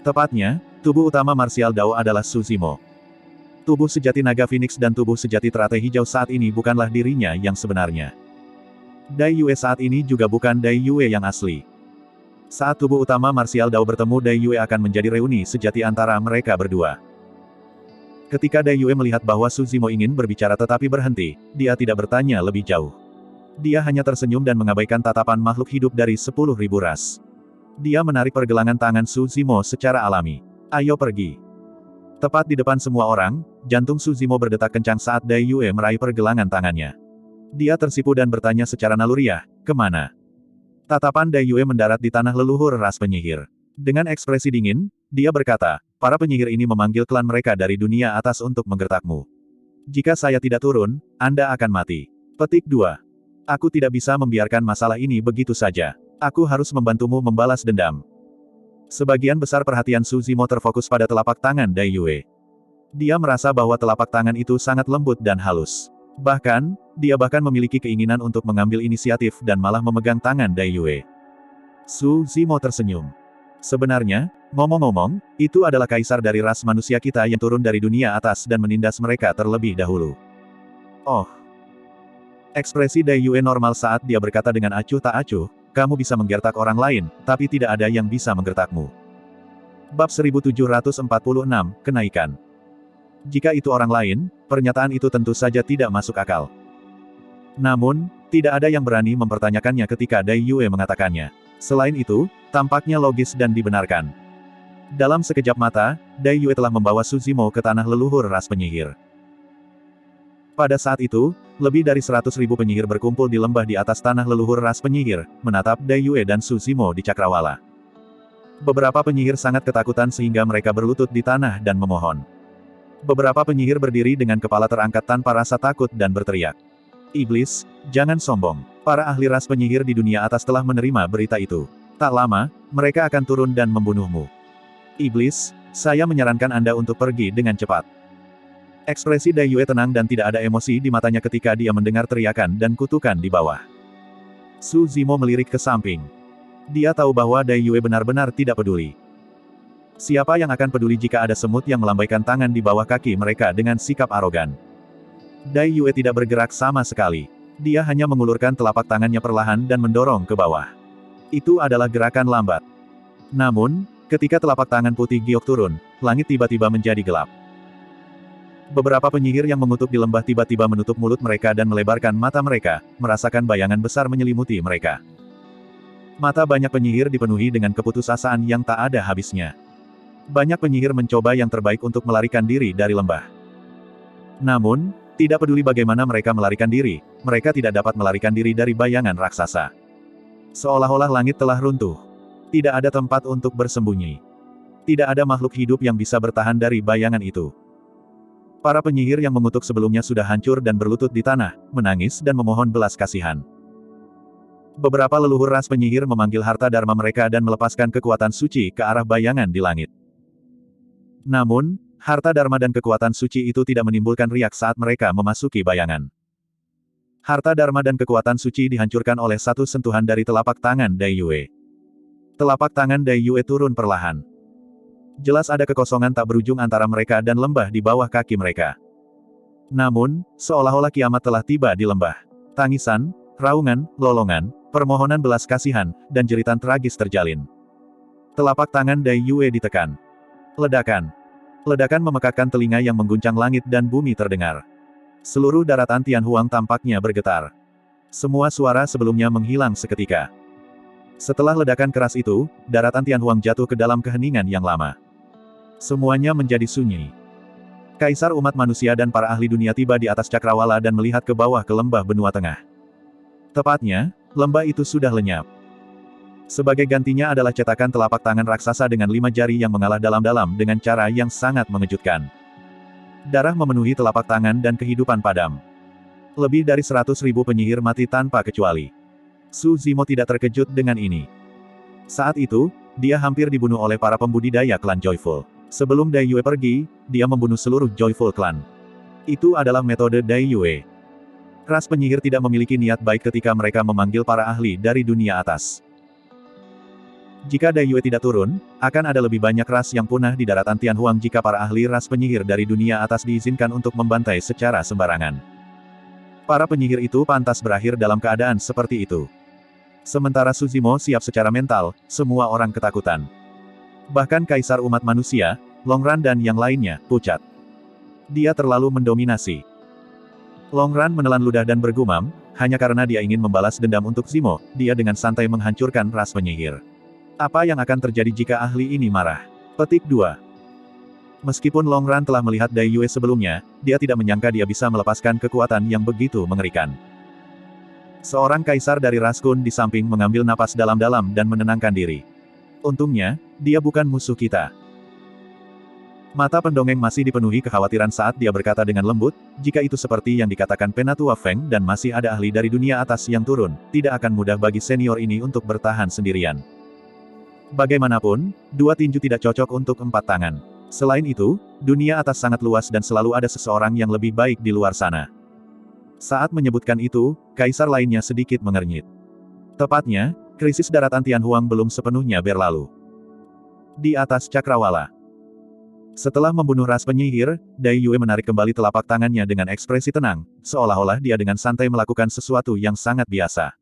A: Tepatnya, tubuh utama Martial Dao adalah Su Zimo. Tubuh sejati naga Phoenix dan tubuh sejati teratai hijau saat ini bukanlah dirinya yang sebenarnya. Dai Yue saat ini juga bukan Dai Yue yang asli. Saat tubuh utama Martial Dao bertemu Dai Yue akan menjadi reuni sejati antara mereka berdua. Ketika Dai Yue melihat bahwa Su Zimo ingin berbicara tetapi berhenti, dia tidak bertanya lebih jauh. Dia hanya tersenyum dan mengabaikan tatapan makhluk hidup dari 10.000 ras. Dia menarik pergelangan tangan Su Zimo secara alami. Ayo pergi. Tepat di depan semua orang, jantung Su Zimo berdetak kencang saat Dai Yue meraih pergelangan tangannya. Dia tersipu dan bertanya secara naluriah, kemana? Tatapan Dai Yue mendarat di tanah leluhur ras penyihir. Dengan ekspresi dingin, dia berkata, para penyihir ini memanggil klan mereka dari dunia atas untuk menggertakmu. Jika saya tidak turun, Anda akan mati. Petik 2. Aku tidak bisa membiarkan masalah ini begitu saja. Aku harus membantumu membalas dendam. Sebagian besar perhatian Su Zimo terfokus pada telapak tangan Dai Yue. Dia merasa bahwa telapak tangan itu sangat lembut dan halus. Bahkan, dia memiliki keinginan untuk mengambil inisiatif dan malah memegang tangan Dai Yue. Su Zimo tersenyum. Sebenarnya, ngomong-ngomong, itu adalah kaisar dari ras manusia kita yang turun dari dunia atas dan menindas mereka terlebih dahulu. Oh. Ekspresi Dai Yue normal saat dia berkata dengan acuh tak acuh, kamu bisa menggertak orang lain, tapi tidak ada yang bisa menggertakmu. Bab 1746, Kenaikan. Jika itu orang lain, pernyataan itu tentu saja tidak masuk akal. Namun, tidak ada yang berani mempertanyakannya ketika Dai Yue mengatakannya. Selain itu, tampaknya logis dan dibenarkan. Dalam sekejap mata, Dai Yue telah membawa Su Zimo ke tanah leluhur ras penyihir. Pada saat itu, lebih dari 100.000 penyihir berkumpul di lembah di atas tanah leluhur ras penyihir, menatap Dai Yue dan Su Zimo di cakrawala. Beberapa penyihir sangat ketakutan sehingga mereka berlutut di tanah dan memohon. Beberapa penyihir berdiri dengan kepala terangkat tanpa rasa takut dan berteriak. Iblis, jangan sombong. Para ahli ras penyihir di dunia atas telah menerima berita itu. Tak lama, mereka akan turun dan membunuhmu. Iblis, saya menyarankan Anda untuk pergi dengan cepat. Ekspresi Dai Yue tenang dan tidak ada emosi di matanya ketika dia mendengar teriakan dan kutukan di bawah. Su Zimo melirik ke samping. Dia tahu bahwa Dai Yue benar-benar tidak peduli. Siapa yang akan peduli jika ada semut yang melambaikan tangan di bawah kaki mereka dengan sikap arogan? Dai Yue tidak bergerak sama sekali. Dia hanya mengulurkan telapak tangannya perlahan dan mendorong ke bawah. Itu adalah gerakan lambat. Namun, ketika telapak tangan putih giok turun, langit tiba-tiba menjadi gelap. Beberapa penyihir yang mengutuk di lembah tiba-tiba menutup mulut mereka dan melebarkan mata mereka, merasakan bayangan besar menyelimuti mereka. Mata banyak penyihir dipenuhi dengan keputusasaan yang tak ada habisnya. Banyak penyihir mencoba yang terbaik untuk melarikan diri dari lembah. Namun, tidak peduli bagaimana mereka melarikan diri, mereka tidak dapat melarikan diri dari bayangan raksasa. Seolah-olah langit telah runtuh. Tidak ada tempat untuk bersembunyi. Tidak ada makhluk hidup yang bisa bertahan dari bayangan itu. Para penyihir yang mengutuk sebelumnya sudah hancur dan berlutut di tanah, menangis dan memohon belas kasihan. Beberapa leluhur ras penyihir memanggil harta dharma mereka dan melepaskan kekuatan suci ke arah bayangan di langit. Namun, harta dharma dan kekuatan suci itu tidak menimbulkan riak saat mereka memasuki bayangan. Harta dharma dan kekuatan suci dihancurkan oleh satu sentuhan dari telapak tangan Dai Yue. Telapak tangan Dai Yue turun perlahan. Jelas ada kekosongan tak berujung antara mereka dan lembah di bawah kaki mereka. Namun, seolah-olah kiamat telah tiba di lembah. Tangisan, raungan, lolongan, permohonan belas kasihan, dan jeritan tragis terjalin. Telapak tangan Dai Yue ditekan. Ledakan. Ledakan memekakkan telinga yang mengguncang langit dan bumi terdengar. Seluruh daratan Tianhuang tampaknya bergetar. Semua suara sebelumnya menghilang seketika. Setelah ledakan keras itu, daratan Tianhuang jatuh ke dalam keheningan yang lama. Semuanya menjadi sunyi. Kaisar umat manusia dan para ahli dunia tiba di atas cakrawala dan melihat ke bawah ke lembah benua tengah. Tepatnya, lembah itu sudah lenyap. Sebagai gantinya adalah cetakan telapak tangan raksasa dengan 5 jari yang mengalah dalam-dalam dengan cara yang sangat mengejutkan. Darah memenuhi telapak tangan dan kehidupan padam. Lebih dari 100.000 penyihir mati tanpa kecuali. Su Zimo tidak terkejut dengan ini. Saat itu, dia hampir dibunuh oleh para pembudidaya klan Joyful. Sebelum Dai Yue pergi, dia membunuh seluruh Joyful klan. Itu adalah metode Dai Yue. Ras penyihir tidak memiliki niat baik ketika mereka memanggil para ahli dari dunia atas. Jika Dai Yue tidak turun, akan ada lebih banyak ras yang punah di daratan Tianhuang jika para ahli ras penyihir dari dunia atas diizinkan untuk membantai secara sembarangan. Para penyihir itu pantas berakhir dalam keadaan seperti itu. Sementara Su Zimo siap secara mental, semua orang ketakutan. Bahkan Kaisar umat manusia, Longran dan yang lainnya, pucat. Dia terlalu mendominasi. Longran menelan ludah dan bergumam, hanya karena dia ingin membalas dendam untuk Zimo, dia dengan santai menghancurkan ras penyihir. Apa yang akan terjadi jika ahli ini marah? Petik 2. Meskipun Longran telah melihat Dai Yue sebelumnya, dia tidak menyangka dia bisa melepaskan kekuatan yang begitu mengerikan. Seorang kaisar dari ras Kun di samping mengambil napas dalam-dalam dan menenangkan diri. Untungnya, dia bukan musuh kita. Mata pendongeng masih dipenuhi kekhawatiran saat dia berkata dengan lembut, jika itu seperti yang dikatakan Penatua Feng dan masih ada ahli dari dunia atas yang turun, tidak akan mudah bagi senior ini untuk bertahan sendirian. Bagaimanapun, dua tinju tidak cocok untuk empat tangan. Selain itu, dunia atas sangat luas dan selalu ada seseorang yang lebih baik di luar sana. Saat menyebutkan itu, kaisar lainnya sedikit mengernyit. Tepatnya, krisis daratan Tianhuang belum sepenuhnya berlalu. Di atas cakrawala. Setelah membunuh ras penyihir, Dai Yue menarik kembali telapak tangannya dengan ekspresi tenang, seolah-olah dia dengan santai melakukan sesuatu yang sangat biasa.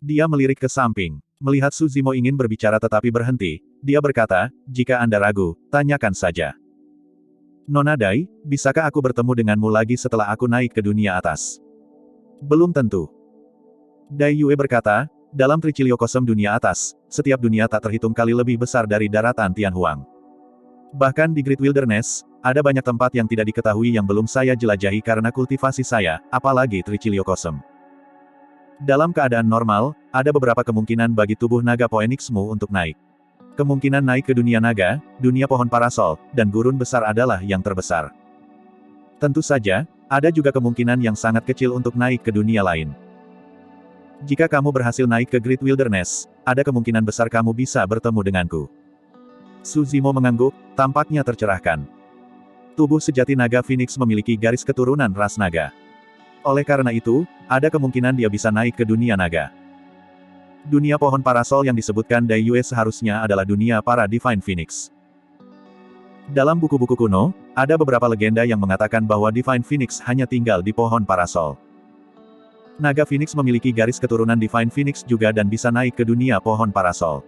A: Dia melirik ke samping. Melihat Su Zimo ingin berbicara tetapi berhenti, dia berkata, "Jika Anda ragu, tanyakan saja." "Nona Dai, bisakah aku bertemu denganmu lagi setelah aku naik ke dunia atas?" "Belum tentu." Dai Yue berkata, "Dalam Triciliocosm dunia atas, setiap dunia tak terhitung kali lebih besar dari daratan Tianhuang. Bahkan di Great Wilderness, ada banyak tempat yang tidak diketahui yang belum saya jelajahi karena kultivasi saya, apalagi Triciliocosm. Dalam keadaan normal, ada beberapa kemungkinan bagi tubuh naga Phoenixmu untuk naik. Kemungkinan naik ke dunia naga, dunia pohon parasol, dan gurun besar adalah yang terbesar. Tentu saja, ada juga kemungkinan yang sangat kecil untuk naik ke dunia lain. Jika kamu berhasil naik ke Great Wilderness, ada kemungkinan besar kamu bisa bertemu denganku." Su Zimo mengangguk, tampaknya tercerahkan. Tubuh sejati naga Phoenix memiliki garis keturunan ras naga. Oleh karena itu, ada kemungkinan dia bisa naik ke dunia naga. Dunia pohon parasol yang disebutkan Dai Yue seharusnya adalah dunia para Divine Phoenix. Dalam buku-buku kuno, ada beberapa legenda yang mengatakan bahwa Divine Phoenix hanya tinggal di pohon parasol. Naga Phoenix memiliki garis keturunan Divine Phoenix juga dan bisa naik ke dunia pohon parasol.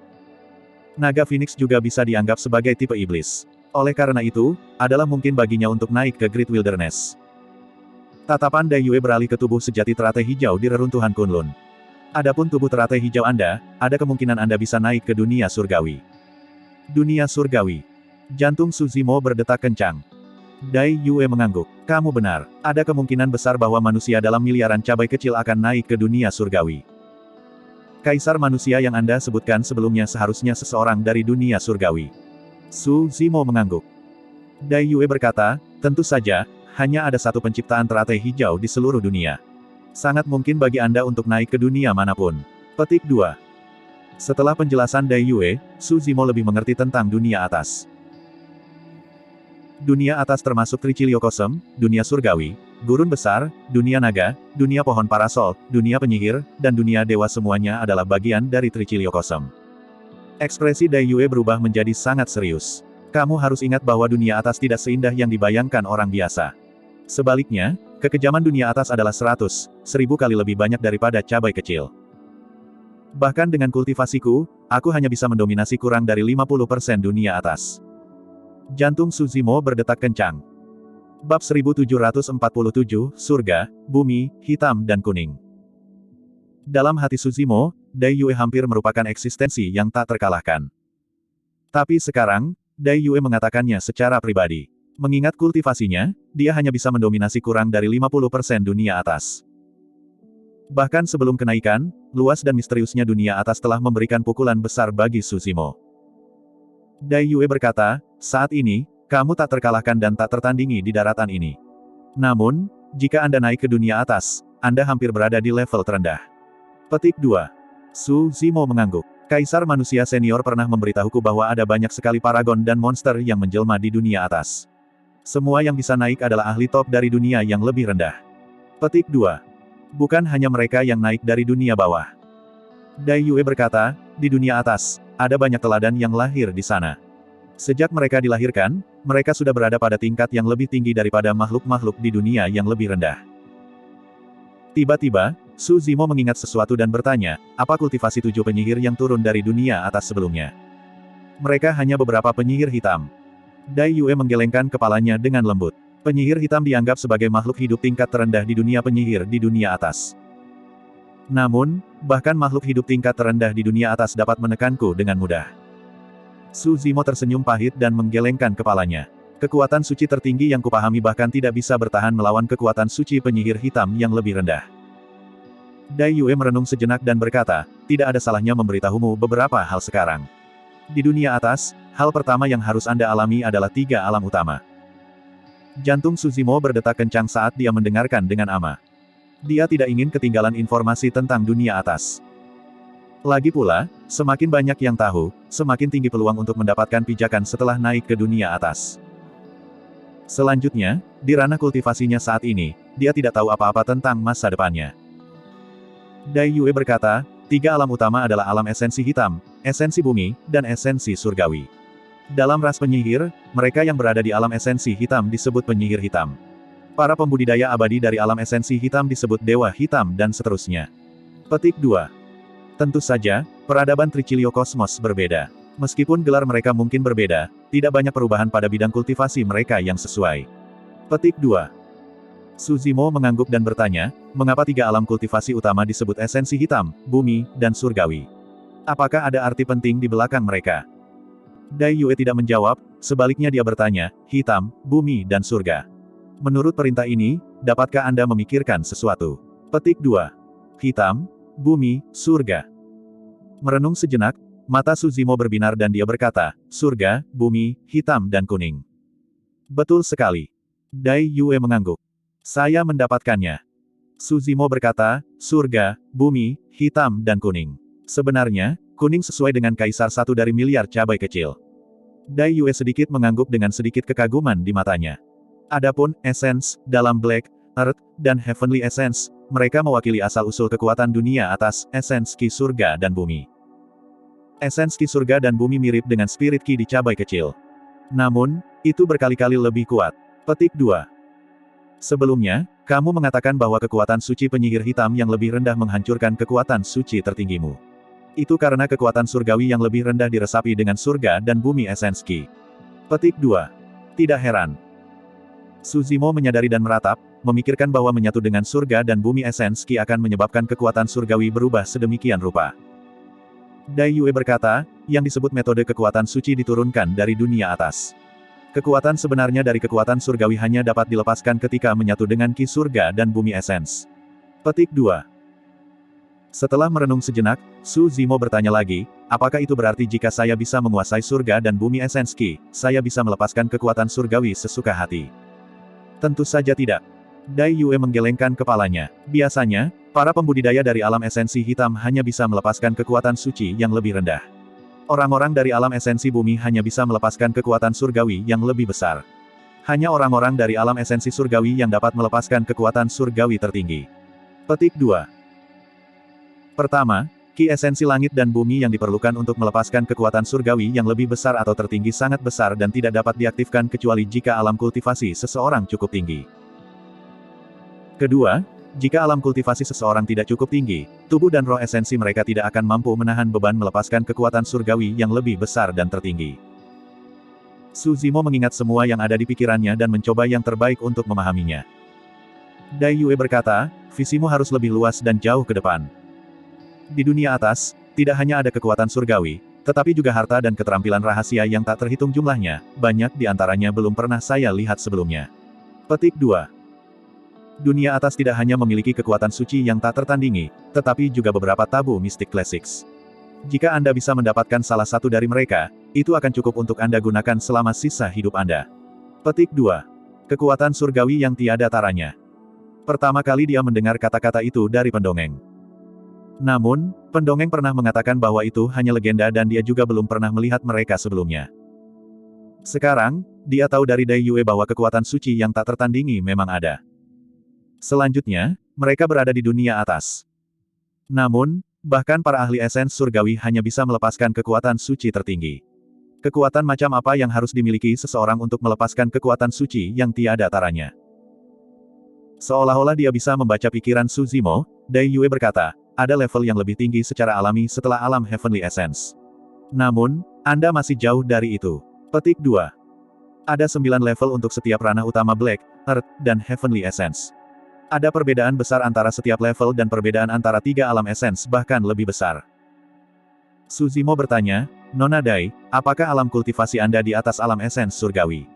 A: Naga Phoenix juga bisa dianggap sebagai tipe iblis. Oleh karena itu, adalah mungkin baginya untuk naik ke Great Wilderness. Tatapan Dai Yue beralih ke tubuh sejati teratai hijau di reruntuhan Kunlun. Adapun tubuh teratai hijau Anda, ada kemungkinan Anda bisa naik ke dunia surgawi. Dunia surgawi. Jantung Su Zimo berdetak kencang. Dai Yue mengangguk. "Kamu benar. Ada kemungkinan besar bahwa manusia dalam miliaran cabai kecil akan naik ke dunia surgawi. Kaisar manusia yang Anda sebutkan sebelumnya seharusnya seseorang dari dunia surgawi." Su Zimo mengangguk. Dai Yue berkata, "Tentu saja, hanya ada satu penciptaan teratai hijau di seluruh dunia. Sangat mungkin bagi Anda untuk naik ke dunia manapun." Petik 2. Setelah penjelasan Dai Yue, Su Zimo lebih mengerti tentang dunia atas. Dunia atas termasuk Triciliocosm, dunia surgawi, gurun besar, dunia naga, dunia pohon parasol, dunia penyihir, dan dunia dewa semuanya adalah bagian dari Triciliocosm. Ekspresi Dai Yue berubah menjadi sangat serius. "Kamu harus ingat bahwa dunia atas tidak seindah yang dibayangkan orang biasa. Sebaliknya, kekejaman dunia atas adalah 100.000 kali lebih banyak daripada cabai kecil. Bahkan dengan kultivasiku, aku hanya bisa mendominasi kurang dari 50% dunia atas." Jantung Su Zimo berdetak kencang. Bab 1747, Surga, Bumi, Hitam dan Kuning. Dalam hati Su Zimo, Dai Yue hampir merupakan eksistensi yang tak terkalahkan. Tapi sekarang, Dai Yue mengatakannya secara pribadi. Mengingat kultivasinya, dia hanya bisa mendominasi kurang dari 50% dunia atas. Bahkan sebelum kenaikan, luas dan misteriusnya dunia atas telah memberikan pukulan besar bagi Su Zimo. Dai Yue berkata, "Saat ini, kamu tak terkalahkan dan tak tertandingi di daratan ini. Namun, jika Anda naik ke dunia atas, Anda hampir berada di level terendah." Petik 2. Su Zimo mengangguk. "Kaisar manusia senior pernah memberitahuku bahwa ada banyak sekali paragon dan monster yang menjelma di dunia atas. Semua yang bisa naik adalah ahli top dari dunia yang lebih rendah." Petik 2. "Bukan hanya mereka yang naik dari dunia bawah." Dai Yue berkata, "Di dunia atas, ada banyak teladan yang lahir di sana. Sejak mereka dilahirkan, mereka sudah berada pada tingkat yang lebih tinggi daripada makhluk-makhluk di dunia yang lebih rendah." Tiba-tiba, Su Zimo mengingat sesuatu dan bertanya, "Apa kultivasi 7 penyihir yang turun dari dunia atas sebelumnya?" "Mereka hanya beberapa penyihir hitam." Dai Yue menggelengkan kepalanya dengan lembut. Penyihir hitam dianggap sebagai makhluk hidup tingkat terendah di dunia penyihir di dunia atas. Namun, bahkan makhluk hidup tingkat terendah di dunia atas dapat menekanku dengan mudah. Su Zimo tersenyum pahit dan menggelengkan kepalanya. Kekuatan suci tertinggi yang kupahami bahkan tidak bisa bertahan melawan kekuatan suci penyihir hitam yang lebih rendah. Dai Yue merenung sejenak dan berkata, "Tidak ada salahnya memberitahumu beberapa hal sekarang. Di dunia atas, hal pertama yang harus Anda alami adalah 3 alam utama." Jantung Su Zimo berdetak kencang saat dia mendengarkan dengan ama. Dia tidak ingin ketinggalan informasi tentang dunia atas. Lagi pula, semakin banyak yang tahu, semakin tinggi peluang untuk mendapatkan pijakan setelah naik ke dunia atas. Selanjutnya, di ranah kultivasinya saat ini, dia tidak tahu apa-apa tentang masa depannya. Dai Yue berkata, 3 alam utama adalah alam esensi hitam, esensi bumi, dan esensi surgawi. Dalam ras penyihir, mereka yang berada di alam esensi hitam disebut penyihir hitam. Para pembudidaya abadi dari alam esensi hitam disebut dewa hitam dan seterusnya. Petik 2. Tentu saja, peradaban Tricilio Kosmos berbeda. Meskipun gelar mereka mungkin berbeda, tidak banyak perubahan pada bidang kultivasi mereka yang sesuai. Petik 2. Suzimo mengangguk dan bertanya, mengapa 3 alam kultivasi utama disebut esensi hitam, bumi, dan surgawi? Apakah ada arti penting di belakang mereka? Dai Yue tidak menjawab, sebaliknya dia bertanya, hitam, bumi dan surga. Menurut perintah ini, dapatkah Anda memikirkan sesuatu? Petik 2. Hitam, bumi, surga. Merenung sejenak, mata Suzimo berbinar dan dia berkata, surga, bumi, hitam dan kuning. Betul sekali. Dai Yue mengangguk. Saya mendapatkannya. Suzimo berkata, surga, bumi, hitam dan kuning. Sebenarnya, kuning sesuai dengan kaisar 1 dari miliar cabai kecil. Dai Yue sedikit mengangguk dengan sedikit kekaguman di matanya. Adapun essence dalam Black, Earth, dan Heavenly Essence, mereka mewakili asal-usul kekuatan dunia atas, essence ki surga dan bumi. Essence ki surga dan bumi mirip dengan spirit ki di cabai kecil. Namun, itu berkali-kali lebih kuat. Petik 2. Sebelumnya, kamu mengatakan bahwa kekuatan suci penyihir hitam yang lebih rendah menghancurkan kekuatan suci tertinggimu. Itu karena kekuatan surgawi yang lebih rendah diresapi dengan surga dan bumi essence ki. Petik 2. Tidak heran. Suzimo menyadari dan meratap, memikirkan bahwa menyatu dengan surga dan bumi essence ki akan menyebabkan kekuatan surgawi berubah sedemikian rupa. Dai Yue berkata, yang disebut metode kekuatan suci diturunkan dari dunia atas. Kekuatan sebenarnya dari kekuatan surgawi hanya dapat dilepaskan ketika menyatu dengan ki surga dan bumi essence. Petik 2. Setelah merenung sejenak, Suzimo bertanya lagi, apakah itu berarti jika saya bisa menguasai surga dan bumi essence ki, saya bisa melepaskan kekuatan surgawi sesuka hati? Tentu saja tidak. Dai Yue menggelengkan kepalanya. Biasanya, para pembudidaya dari alam esensi hitam hanya bisa melepaskan kekuatan suci yang lebih rendah. Orang-orang dari alam esensi bumi hanya bisa melepaskan kekuatan surgawi yang lebih besar. Hanya orang-orang dari alam esensi surgawi yang dapat melepaskan kekuatan surgawi tertinggi. Petik 2. Pertama, ki esensi langit dan bumi yang diperlukan untuk melepaskan kekuatan surgawi yang lebih besar atau tertinggi sangat besar dan tidak dapat diaktifkan kecuali jika alam kultivasi seseorang cukup tinggi. Kedua, jika alam kultivasi seseorang tidak cukup tinggi, tubuh dan roh esensi mereka tidak akan mampu menahan beban melepaskan kekuatan surgawi yang lebih besar dan tertinggi. Suzimo mengingat semua yang ada di pikirannya dan mencoba yang terbaik untuk memahaminya. Dai Yue berkata, visimu harus lebih luas dan jauh ke depan. Di dunia atas, tidak hanya ada kekuatan surgawi, tetapi juga harta dan keterampilan rahasia yang tak terhitung jumlahnya, banyak di antaranya belum pernah saya lihat sebelumnya. Petik 2. Dunia atas tidak hanya memiliki kekuatan suci yang tak tertandingi, tetapi juga beberapa tabu mistik classics. Jika Anda bisa mendapatkan salah satu dari mereka, itu akan cukup untuk Anda gunakan selama sisa hidup Anda. Petik 2. Kekuatan surgawi yang tiada taranya. Pertama kali dia mendengar kata-kata itu dari pendongeng. Namun, pendongeng pernah mengatakan bahwa itu hanya legenda dan dia juga belum pernah melihat mereka sebelumnya. Sekarang, dia tahu dari Dai Yue bahwa kekuatan suci yang tak tertandingi memang ada. Selanjutnya, mereka berada di dunia atas. Namun, bahkan para ahli esens surgawi hanya bisa melepaskan kekuatan suci tertinggi. Kekuatan macam apa yang harus dimiliki seseorang untuk melepaskan kekuatan suci yang tiada taranya? Seolah-olah dia bisa membaca pikiran Suzimo, Dai Yue berkata, ada level yang lebih tinggi secara alami setelah alam Heavenly Essence. Namun, Anda masih jauh dari itu. Petik 2. Ada 9 level untuk setiap ranah utama Black, Earth, dan Heavenly Essence. Ada perbedaan besar antara setiap level dan perbedaan antara 3 alam essence bahkan lebih besar. Suzimo bertanya, Nona Dai, apakah alam kultivasi Anda di atas alam essence surgawi?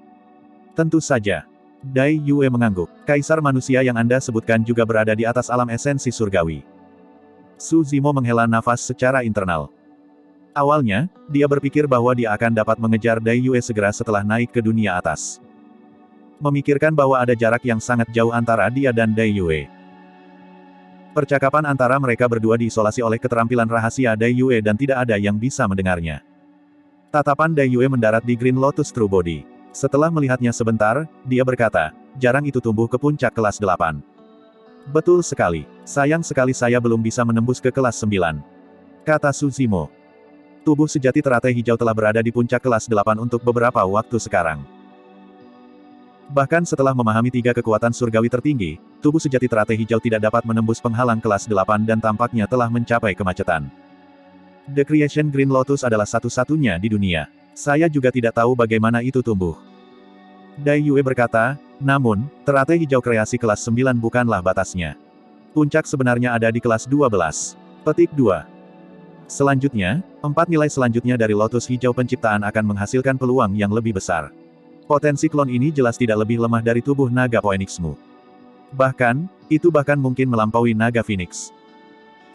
A: Tentu saja. Dai Yue mengangguk. Kaisar manusia yang Anda sebutkan juga berada di atas alam esensi surgawi. Suzimo menghela nafas secara internal. Awalnya, dia berpikir bahwa dia akan dapat mengejar Dai Yue segera setelah naik ke dunia atas. Memikirkan bahwa ada jarak yang sangat jauh antara dia dan Dai Yue. Percakapan antara mereka berdua diisolasi oleh keterampilan rahasia Dai Yue dan tidak ada yang bisa mendengarnya. Tatapan Dai Yue mendarat di Green Lotus True Body. Setelah melihatnya sebentar, dia berkata, jarang itu tumbuh ke puncak kelas 8. Betul sekali. Sayang sekali saya belum bisa menembus ke kelas 9. Kata Su Zimo. Tubuh sejati teratai hijau telah berada di puncak kelas 8 untuk beberapa waktu sekarang. Bahkan setelah memahami 3 kekuatan surgawi tertinggi, tubuh sejati teratai hijau tidak dapat menembus penghalang kelas 8 dan tampaknya telah mencapai kemacetan. The Creation Green Lotus adalah satu-satunya di dunia. Saya juga tidak tahu bagaimana itu tumbuh. Dai Yue berkata, namun, teratai hijau kreasi kelas 9 bukanlah batasnya. Puncak sebenarnya ada di kelas 12. Petik 2. Selanjutnya, 4 nilai selanjutnya dari Lotus Hijau Penciptaan akan menghasilkan peluang yang lebih besar. Potensi klon ini jelas tidak lebih lemah dari tubuh naga Phoenixmu. Bahkan, itu bahkan mungkin melampaui naga Phoenix.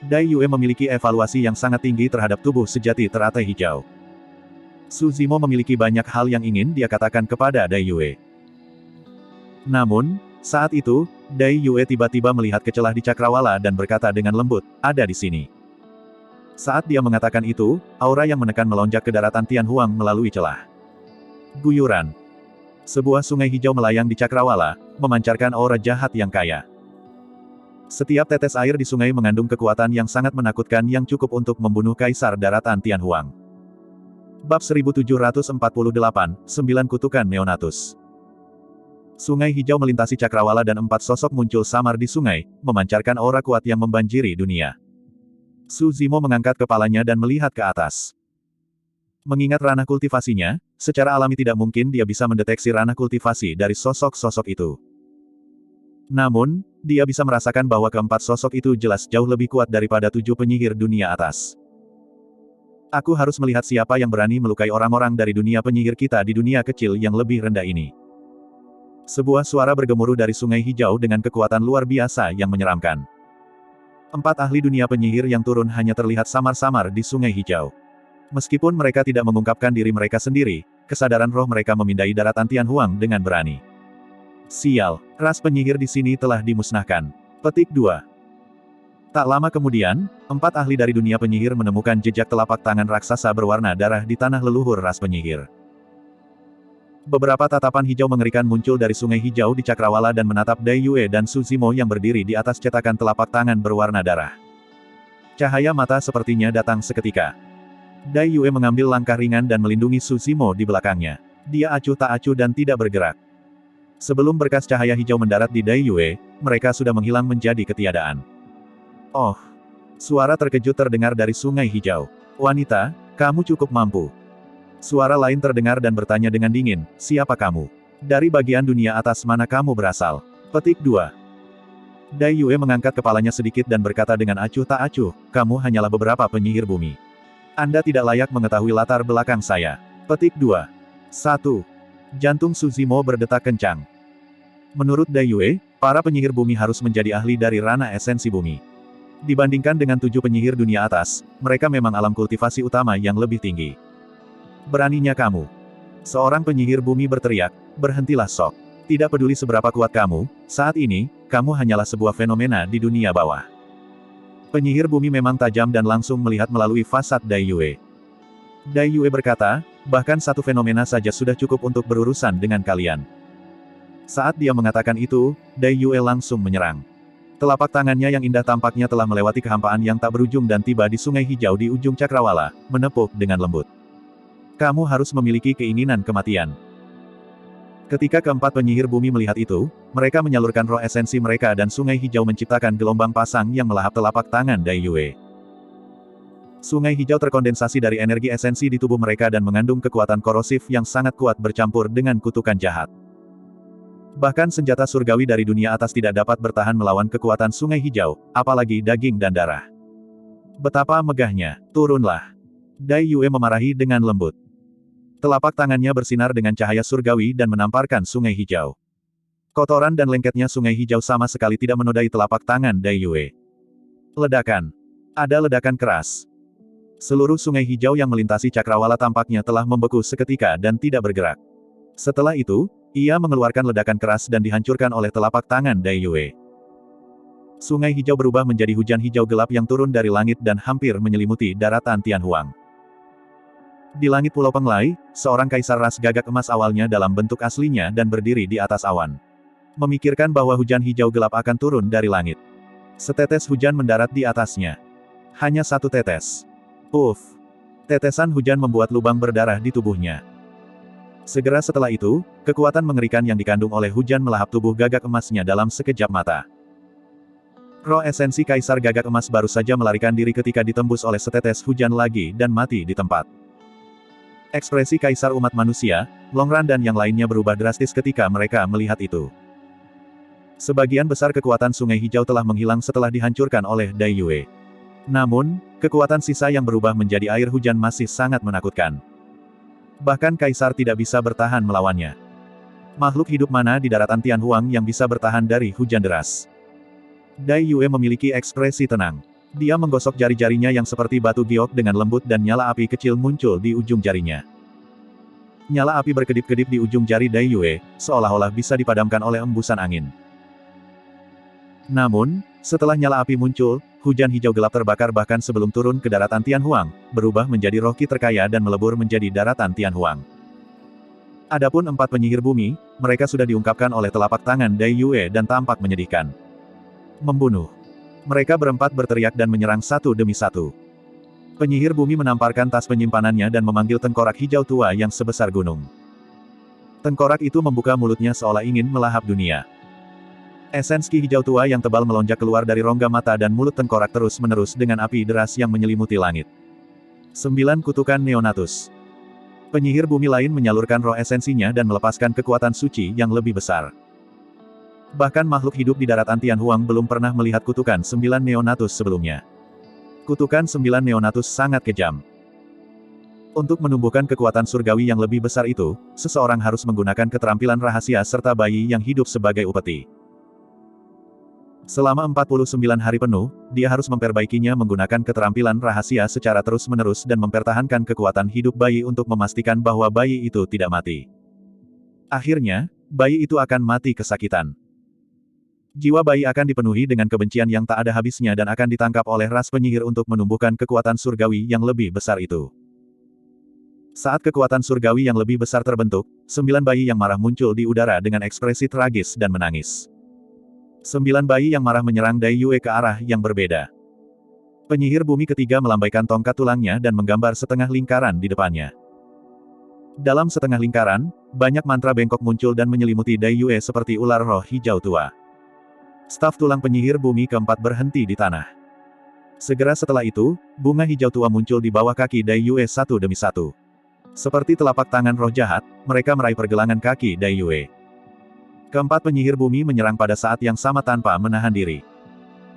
A: Dai Yue memiliki evaluasi yang sangat tinggi terhadap tubuh sejati teratai hijau. Su Zimo memiliki banyak hal yang ingin dia katakan kepada Dai Yue. Namun, saat itu, Dai Yue tiba-tiba melihat ke celah di cakrawala dan berkata dengan lembut, ada di sini. Saat dia mengatakan itu, aura yang menekan melonjak ke daratan Tianhuang melalui celah. Guyuran. Sebuah sungai hijau melayang di cakrawala, memancarkan aura jahat yang kaya. Setiap tetes air di sungai mengandung kekuatan yang sangat menakutkan yang cukup untuk membunuh Kaisar Daratan Tianhuang. Bab 1748, 9 Kutukan Neonatus. Sungai hijau melintasi cakrawala dan 4 sosok muncul samar di sungai, memancarkan aura kuat yang membanjiri dunia. Su Zimo mengangkat kepalanya dan melihat ke atas. Mengingat ranah kultivasinya, secara alami tidak mungkin dia bisa mendeteksi ranah kultivasi dari sosok-sosok itu. Namun, dia bisa merasakan bahwa keempat sosok itu jelas jauh lebih kuat daripada 7 penyihir dunia atas. Aku harus melihat siapa yang berani melukai orang-orang dari dunia penyihir kita di dunia kecil yang lebih rendah ini. Sebuah suara bergemuruh dari sungai hijau dengan kekuatan luar biasa yang menyeramkan. 4 ahli dunia penyihir yang turun hanya terlihat samar-samar di sungai hijau. Meskipun mereka tidak mengungkapkan diri mereka sendiri, kesadaran roh mereka memindai daratan Tianhuang dengan berani. Sial, ras penyihir di sini telah dimusnahkan. Petik 2. Tak lama kemudian, 4 ahli dari dunia penyihir menemukan jejak telapak tangan raksasa berwarna darah di tanah leluhur ras penyihir. Beberapa tatapan hijau mengerikan muncul dari sungai hijau di cakrawala dan menatap Dai Yue dan Su Zimo yang berdiri di atas cetakan telapak tangan berwarna darah. Cahaya mata sepertinya datang seketika. Dai Yue mengambil langkah ringan dan melindungi Su Zimo di belakangnya. Dia acuh tak acuh dan tidak bergerak. Sebelum berkas cahaya hijau mendarat di Dai Yue, mereka sudah menghilang menjadi ketiadaan. Oh! Suara terkejut terdengar dari sungai hijau. Wanita, kamu cukup mampu. Suara lain terdengar dan bertanya dengan dingin, siapa kamu? Dari bagian dunia atas mana kamu berasal? Petik 2. Dai Yue mengangkat kepalanya sedikit dan berkata dengan acuh tak acuh, kamu hanyalah beberapa penyihir bumi. Anda tidak layak mengetahui latar belakang saya. Petik 2. 1. Jantung Su Zimo berdetak kencang. Menurut Dai Yue, para penyihir bumi harus menjadi ahli dari ranah esensi bumi. Dibandingkan dengan 7 penyihir dunia atas, mereka memang alam kultivasi utama yang lebih tinggi. Beraninya kamu. Seorang penyihir bumi berteriak, berhentilah sok. Tidak peduli seberapa kuat kamu, saat ini, kamu hanyalah sebuah fenomena di dunia bawah. Penyihir bumi memang tajam dan langsung melihat melalui fasad Dai Yue. Dai Yue berkata, bahkan satu fenomena saja sudah cukup untuk berurusan dengan kalian. Saat dia mengatakan itu, Dai Yue langsung menyerang. Telapak tangannya yang indah tampaknya telah melewati kehampaan yang tak berujung dan tiba di sungai hijau di ujung cakrawala, menepuk dengan lembut. Kamu harus memiliki keinginan kematian. Ketika keempat penyihir bumi melihat itu, mereka menyalurkan roh esensi mereka dan sungai hijau menciptakan gelombang pasang yang melahap telapak tangan Dai Yue. Sungai hijau terkondensasi dari energi esensi di tubuh mereka dan mengandung kekuatan korosif yang sangat kuat bercampur dengan kutukan jahat. Bahkan senjata surgawi dari dunia atas tidak dapat bertahan melawan kekuatan sungai hijau, apalagi daging dan darah. Betapa megahnya, turunlah. Dai Yue memarahi dengan lembut. Telapak tangannya bersinar dengan cahaya surgawi dan menamparkan sungai hijau. Kotoran dan lengketnya sungai hijau sama sekali tidak menodai telapak tangan Dai Yue. Ledakan. Ada ledakan keras. Seluruh sungai hijau yang melintasi cakrawala tampaknya telah membeku seketika dan tidak bergerak. Setelah itu, ia mengeluarkan ledakan keras dan dihancurkan oleh telapak tangan Dai Yue. Sungai hijau berubah menjadi hujan hijau gelap yang turun dari langit dan hampir menyelimuti daratan Tianhuang. Di langit Pulau Penglai, seorang kaisar ras gagak emas awalnya dalam bentuk aslinya dan berdiri di atas awan. Memikirkan bahwa hujan hijau gelap akan turun dari langit. Setetes hujan mendarat di atasnya. Hanya satu tetes. Uff! Tetesan hujan membuat lubang berdarah di tubuhnya. Segera setelah itu, kekuatan mengerikan yang dikandung oleh hujan melahap tubuh gagak emasnya dalam sekejap mata. Roh esensi Kaisar Gagak Emas baru saja melarikan diri ketika ditembus oleh setetes hujan lagi dan mati di tempat. Ekspresi Kaisar Umat Manusia, Longran dan yang lainnya berubah drastis ketika mereka melihat itu. Sebagian besar kekuatan Sungai Hijau telah menghilang setelah dihancurkan oleh Dai Yue. Namun, kekuatan sisa yang berubah menjadi air hujan masih sangat menakutkan. Bahkan Kaisar tidak bisa bertahan melawannya. Makhluk hidup mana di daratan Tianhuang yang bisa bertahan dari hujan deras? Dai Yue memiliki ekspresi tenang. Dia menggosok jari-jarinya yang seperti batu giok dengan lembut dan nyala api kecil muncul di ujung jarinya. Nyala api berkedip-kedip di ujung jari Dai Yue, seolah-olah bisa dipadamkan oleh embusan angin. Namun, setelah nyala api muncul, hujan hijau gelap terbakar bahkan sebelum turun ke daratan Tianhuang, berubah menjadi roh ki terkaya dan melebur menjadi daratan Tianhuang. Adapun 4 penyihir bumi, mereka sudah diungkapkan oleh telapak tangan Dai Yue dan tampak menyedihkan. Membunuh. Mereka berempat berteriak dan menyerang satu demi satu. Penyihir bumi menamparkan tas penyimpanannya dan memanggil tengkorak hijau tua yang sebesar gunung. Tengkorak itu membuka mulutnya seolah ingin melahap dunia. Esensi hijau tua yang tebal melonjak keluar dari rongga mata dan mulut tengkorak terus-menerus dengan api deras yang menyelimuti langit. 9 kutukan Neonatus. Penyihir bumi lain menyalurkan roh esensinya dan melepaskan kekuatan suci yang lebih besar. Bahkan makhluk hidup di daratan Tianhuang belum pernah melihat kutukan 9 Neonatus sebelumnya. Kutukan 9 Neonatus sangat kejam. Untuk menumbuhkan kekuatan surgawi yang lebih besar itu, seseorang harus menggunakan keterampilan rahasia serta bayi yang hidup sebagai upeti. Selama 49 hari penuh, dia harus memperbaikinya menggunakan keterampilan rahasia secara terus-menerus dan mempertahankan kekuatan hidup bayi untuk memastikan bahwa bayi itu tidak mati. Akhirnya, bayi itu akan mati kesakitan. Jiwa bayi akan dipenuhi dengan kebencian yang tak ada habisnya dan akan ditangkap oleh ras penyihir untuk menumbuhkan kekuatan surgawi yang lebih besar itu. Saat kekuatan surgawi yang lebih besar terbentuk, 9 bayi yang marah muncul di udara dengan ekspresi tragis dan menangis. 9 bayi yang marah menyerang Dai Yue ke arah yang berbeda. Penyihir bumi ketiga melambaikan tongkat tulangnya dan menggambar setengah lingkaran di depannya. Dalam setengah lingkaran, banyak mantra bengkok muncul dan menyelimuti Dai Yue seperti ular roh hijau tua. Staf tulang penyihir bumi keempat berhenti di tanah. Segera setelah itu, bunga hijau tua muncul di bawah kaki Dai Yue satu demi satu. Seperti telapak tangan roh jahat, mereka meraih pergelangan kaki Dai Yue. Keempat penyihir bumi menyerang pada saat yang sama tanpa menahan diri.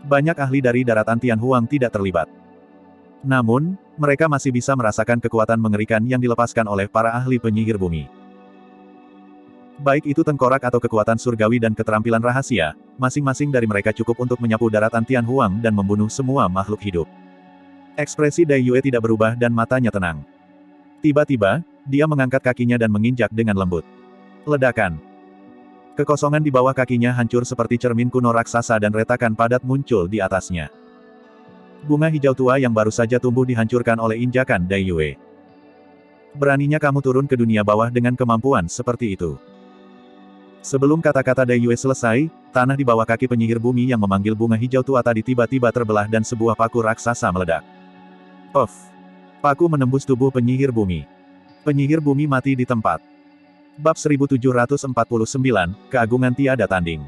A: Banyak ahli dari daratan Tianhuang tidak terlibat. Namun, mereka masih bisa merasakan kekuatan mengerikan yang dilepaskan oleh para ahli penyihir bumi. Baik itu tengkorak atau kekuatan surgawi dan keterampilan rahasia, masing-masing dari mereka cukup untuk menyapu daratan Tianhuang dan membunuh semua makhluk hidup. Ekspresi Dai Yue tidak berubah dan matanya tenang. Tiba-tiba, dia mengangkat kakinya dan menginjak dengan lembut. Ledakan. Kekosongan di bawah kakinya hancur seperti cermin kuno raksasa dan retakan padat muncul di atasnya. Bunga hijau tua yang baru saja tumbuh dihancurkan oleh injakan Dai Yue. Beraninya kamu turun ke dunia bawah dengan kemampuan seperti itu. Sebelum kata-kata Dai Yue selesai, tanah di bawah kaki penyihir bumi yang memanggil bunga hijau tua tadi tiba-tiba terbelah dan sebuah paku raksasa meledak. Puff! Paku menembus tubuh penyihir bumi. Penyihir bumi mati di tempat. Bab 1749, Keagungan Tiada Tanding.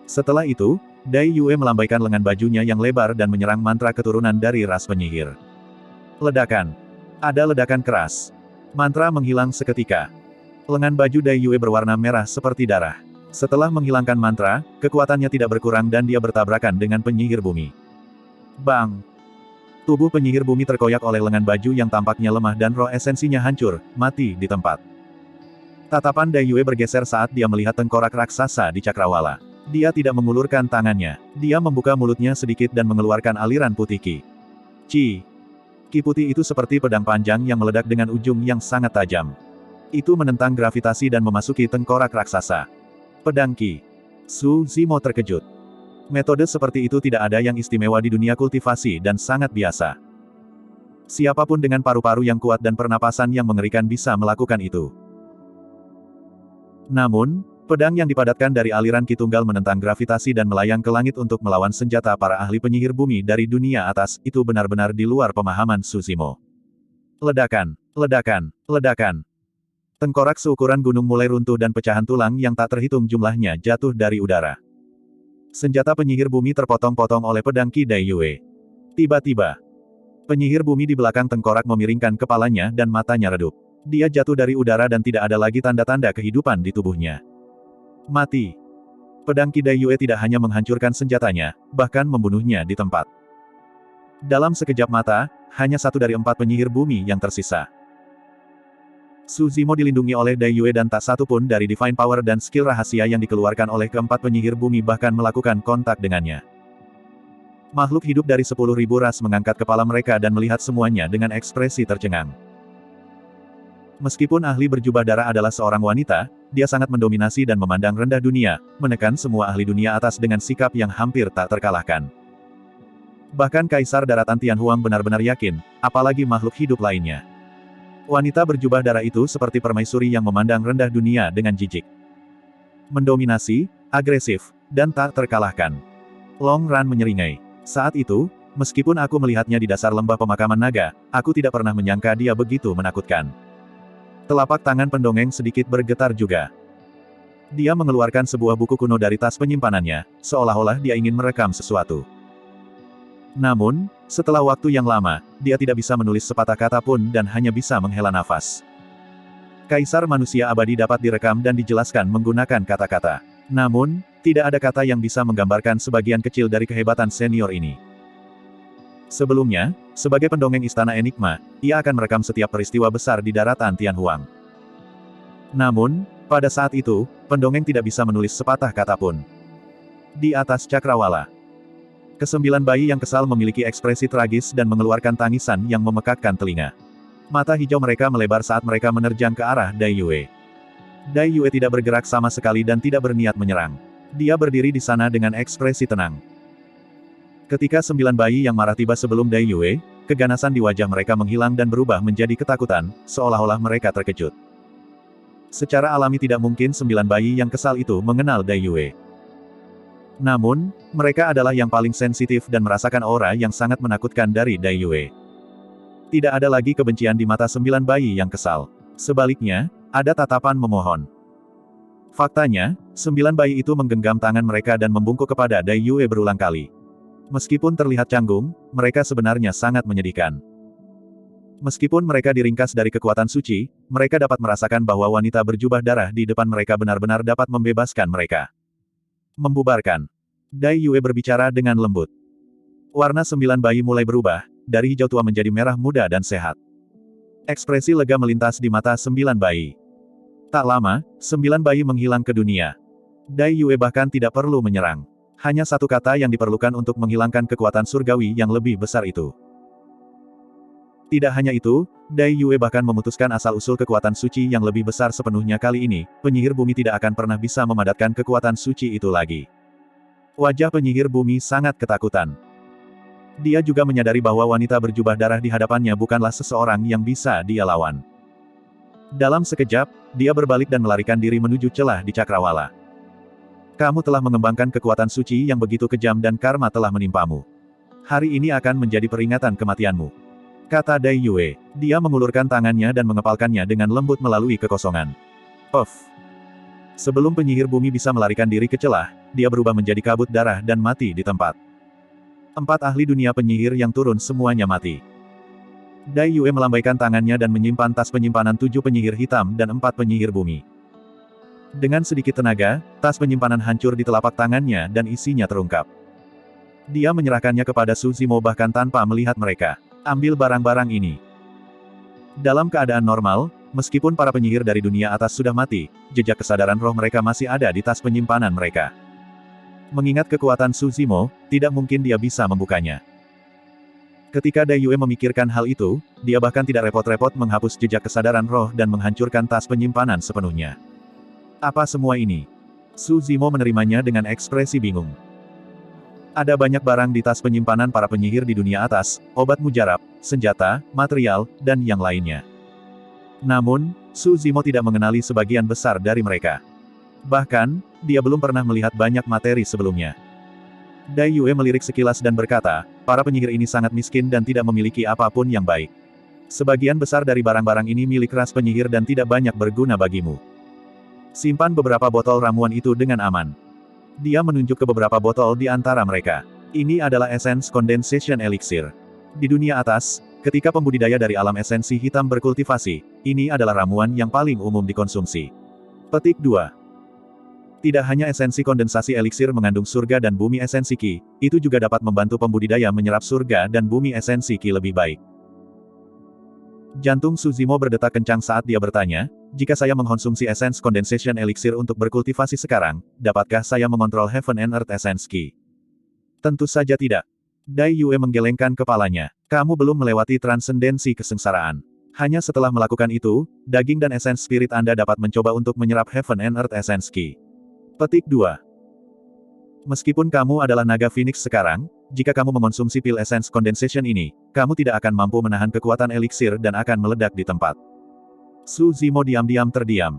A: Setelah itu, Dai Yue melambaikan lengan bajunya yang lebar dan menyerang mantra keturunan dari ras penyihir. Ledakan. Ada ledakan keras. Mantra menghilang seketika. Lengan baju Dai Yue berwarna merah seperti darah. Setelah menghilangkan mantra, kekuatannya tidak berkurang dan dia bertabrakan dengan penyihir bumi. Bang! Tubuh penyihir bumi terkoyak oleh lengan baju yang tampaknya lemah dan roh esensinya hancur, mati di tempat. Tatapan Dai Yue bergeser saat dia melihat tengkorak raksasa di cakrawala. Dia tidak mengulurkan tangannya. Dia membuka mulutnya sedikit dan mengeluarkan aliran putih ki. Ki putih itu seperti pedang panjang yang meledak dengan ujung yang sangat tajam. Itu menentang gravitasi dan memasuki tengkorak raksasa. Pedang Ki. Su Zimo terkejut. Metode seperti itu tidak ada yang istimewa di dunia kultivasi dan sangat biasa. Siapapun dengan paru-paru yang kuat dan pernapasan yang mengerikan bisa melakukan itu. Namun, pedang yang dipadatkan dari aliran Ki Tunggal menentang gravitasi dan melayang ke langit untuk melawan senjata para ahli penyihir bumi dari dunia atas, itu benar-benar di luar pemahaman Suzimo. Ledakan, ledakan, ledakan. Tengkorak seukuran gunung mulai runtuh dan pecahan tulang yang tak terhitung jumlahnya jatuh dari udara. Senjata penyihir bumi terpotong-potong oleh pedang Qi Daiyue. Tiba-tiba, penyihir bumi di belakang tengkorak memiringkan kepalanya dan matanya redup. Dia jatuh dari udara dan tidak ada lagi tanda-tanda kehidupan di tubuhnya. Mati. Pedang Qi Daiyue tidak hanya menghancurkan senjatanya, bahkan membunuhnya di tempat. Dalam sekejap mata, hanya satu dari 4 penyihir bumi yang tersisa. Suzimo dilindungi oleh Daiyue dan tak satu pun dari Divine Power dan skill rahasia yang dikeluarkan oleh keempat penyihir bumi bahkan melakukan kontak dengannya. Makhluk hidup dari 10.000 ras mengangkat kepala mereka dan melihat semuanya dengan ekspresi tercengang. Meskipun ahli berjubah darah adalah seorang wanita, dia sangat mendominasi dan memandang rendah dunia, menekan semua ahli dunia atas dengan sikap yang hampir tak terkalahkan. Bahkan Kaisar Daratan Tianhuang benar-benar yakin, apalagi makhluk hidup lainnya. Wanita berjubah darah itu seperti permaisuri yang memandang rendah dunia dengan jijik. Mendominasi, agresif, dan tak terkalahkan. Long Ran menyeringai. Saat itu, meskipun aku melihatnya di dasar lembah pemakaman naga, aku tidak pernah menyangka dia begitu menakutkan. Telapak tangan pendongeng sedikit bergetar juga. Dia mengeluarkan sebuah buku kuno dari tas penyimpanannya, seolah-olah dia ingin merekam sesuatu. Namun, setelah waktu yang lama, dia tidak bisa menulis sepatah kata pun dan hanya bisa menghela nafas. Kaisar manusia abadi dapat direkam dan dijelaskan menggunakan kata-kata. Namun, tidak ada kata yang bisa menggambarkan sebagian kecil dari kehebatan senior ini. Sebelumnya, sebagai pendongeng Istana Enigma, ia akan merekam setiap peristiwa besar di daratan Tianhuang. Namun, pada saat itu, pendongeng tidak bisa menulis sepatah kata pun. Di atas cakrawala, ke-9 bayi yang kesal memiliki ekspresi tragis dan mengeluarkan tangisan yang memekakkan telinga. Mata hijau mereka melebar saat mereka menerjang ke arah Daiyue. Daiyue tidak bergerak sama sekali dan tidak berniat menyerang. Dia berdiri di sana dengan ekspresi tenang. Ketika 9 bayi yang marah tiba sebelum Daiyue, keganasan di wajah mereka menghilang dan berubah menjadi ketakutan, seolah-olah mereka terkejut. Secara alami tidak mungkin 9 bayi yang kesal itu mengenal Daiyue. Namun, mereka adalah yang paling sensitif dan merasakan aura yang sangat menakutkan dari Daiyue. Tidak ada lagi kebencian di mata 9 bayi yang kesal. Sebaliknya, ada tatapan memohon. Faktanya, 9 bayi itu menggenggam tangan mereka dan membungkuk kepada Daiyue berulang kali. Meskipun terlihat canggung, mereka sebenarnya sangat menyedihkan. Meskipun mereka diringkas dari kekuatan suci, mereka dapat merasakan bahwa wanita berjubah darah di depan mereka benar-benar dapat membebaskan mereka. Membubarkan. Daiyue berbicara dengan lembut. Warna 9 bayi mulai berubah, dari hijau tua menjadi merah muda dan sehat. Ekspresi lega melintas di mata 9 bayi. Tak lama, 9 bayi menghilang ke dunia. Daiyue bahkan tidak perlu menyerang. Hanya satu kata yang diperlukan untuk menghilangkan kekuatan surgawi yang lebih besar itu. Tidak hanya itu, Daiyue bahkan memutuskan asal-usul kekuatan suci yang lebih besar sepenuhnya kali ini, penyihir bumi tidak akan pernah bisa memadatkan kekuatan suci itu lagi. Wajah penyihir bumi sangat ketakutan. Dia juga menyadari bahwa wanita berjubah darah di hadapannya bukanlah seseorang yang bisa dia lawan. Dalam sekejap, dia berbalik dan melarikan diri menuju celah di cakrawala. Kamu telah mengembangkan kekuatan suci yang begitu kejam dan karma telah menimpamu. Hari ini akan menjadi peringatan kematianmu. Kata Daiyue. Dia mengulurkan tangannya dan mengepalkannya dengan lembut melalui kekosongan. Off. Sebelum penyihir bumi bisa melarikan diri ke celah, dia berubah menjadi kabut darah dan mati di tempat. 4 ahli dunia penyihir yang turun semuanya mati. Daiyue melambaikan tangannya dan menyimpan tas penyimpanan 7 penyihir hitam dan 4 penyihir bumi. Dengan sedikit tenaga, tas penyimpanan hancur di telapak tangannya dan isinya terungkap. Dia menyerahkannya kepada Suzimo bahkan tanpa melihat mereka. Ambil barang-barang ini. Dalam keadaan normal, meskipun para penyihir dari dunia atas sudah mati, jejak kesadaran roh mereka masih ada di tas penyimpanan mereka. Mengingat kekuatan Suzimo, tidak mungkin dia bisa membukanya. Ketika Daiyue memikirkan hal itu, dia bahkan tidak repot-repot menghapus jejak kesadaran roh dan menghancurkan tas penyimpanan sepenuhnya. Apa semua ini? Suzimo menerimanya dengan ekspresi bingung. Ada banyak barang di tas penyimpanan para penyihir di dunia atas, obat mujarab, senjata, material, dan yang lainnya. Namun, Su Zimo tidak mengenali sebagian besar dari mereka. Bahkan, dia belum pernah melihat banyak materi sebelumnya. Dai Yue melirik sekilas dan berkata, para penyihir ini sangat miskin dan tidak memiliki apapun yang baik. Sebagian besar dari barang-barang ini milik ras penyihir dan tidak banyak berguna bagimu. Simpan beberapa botol ramuan itu dengan aman. Dia menunjuk ke beberapa botol di antara mereka. Ini adalah Essence Condensation Elixir. Di dunia atas, ketika pembudidaya dari alam esensi hitam berkultivasi, ini adalah ramuan yang paling umum dikonsumsi. Petik 2. Tidak hanya esensi kondensasi eliksir mengandung surga dan bumi esensi Qi, itu juga dapat membantu pembudidaya menyerap surga dan bumi esensi Qi lebih baik. Jantung Su Zimo berdetak kencang saat dia bertanya, jika saya mengkonsumsi Essence Condensation Elixir untuk berkultivasi sekarang, dapatkah saya mengontrol Heaven and Earth Essence Qi? Tentu saja tidak. Dai Yue menggelengkan kepalanya. Kamu belum melewati transendensi kesengsaraan. Hanya setelah melakukan itu, daging dan essence spirit Anda dapat mencoba untuk menyerap Heaven and Earth Essence Qi. Petik 2. Meskipun kamu adalah naga Phoenix sekarang, jika kamu mengonsumsi pil Essence Condensation ini, kamu tidak akan mampu menahan kekuatan eliksir dan akan meledak di tempat. Su Zimo diam-diam terdiam.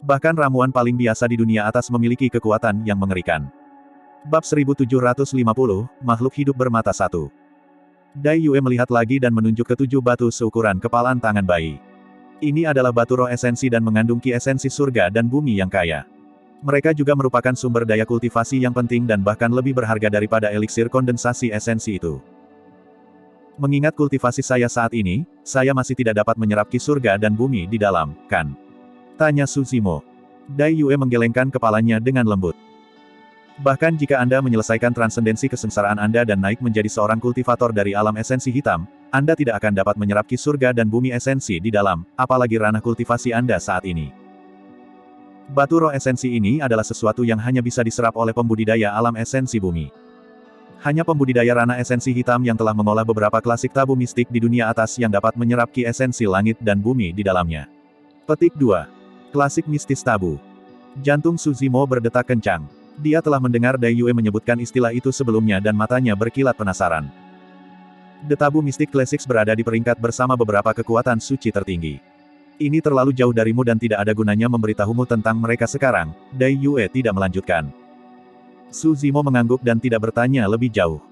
A: Bahkan ramuan paling biasa di dunia atas memiliki kekuatan yang mengerikan. Bab 1750, Makhluk Hidup Bermata Satu. Dai Yue melihat lagi dan menunjuk ke 7 batu seukuran kepalan tangan bayi. Ini adalah batu roh esensi dan mengandung ki esensi surga dan bumi yang kaya. Mereka juga merupakan sumber daya kultivasi yang penting dan bahkan lebih berharga daripada eliksir kondensasi esensi itu. Mengingat kultivasi saya saat ini, saya masih tidak dapat menyerap ki surga dan bumi di dalam, kan? Tanya Su Zimo. Dai Yue menggelengkan kepalanya dengan lembut. Bahkan jika Anda menyelesaikan transendensi kesengsaraan Anda dan naik menjadi seorang kultivator dari alam esensi hitam, Anda tidak akan dapat menyerap ki surga dan bumi esensi di dalam, apalagi ranah kultivasi Anda saat ini. Batu roh esensi ini adalah sesuatu yang hanya bisa diserap oleh pembudidaya alam esensi bumi. Hanya pembudidaya ranah esensi hitam yang telah mengolah beberapa klasik tabu mistik di dunia atas yang dapat menyerap ki esensi langit dan bumi di dalamnya. Petik 2. Klasik mistis tabu. Jantung Su Zimo berdetak kencang. Dia telah mendengar Dai Yue menyebutkan istilah itu sebelumnya dan matanya berkilat penasaran. The Tabu Mystic Classics berada di peringkat bersama beberapa kekuatan suci tertinggi. Ini terlalu jauh darimu dan tidak ada gunanya memberitahumu tentang mereka sekarang, Dai Yue tidak melanjutkan. Su Zimo mengangguk dan tidak bertanya lebih jauh.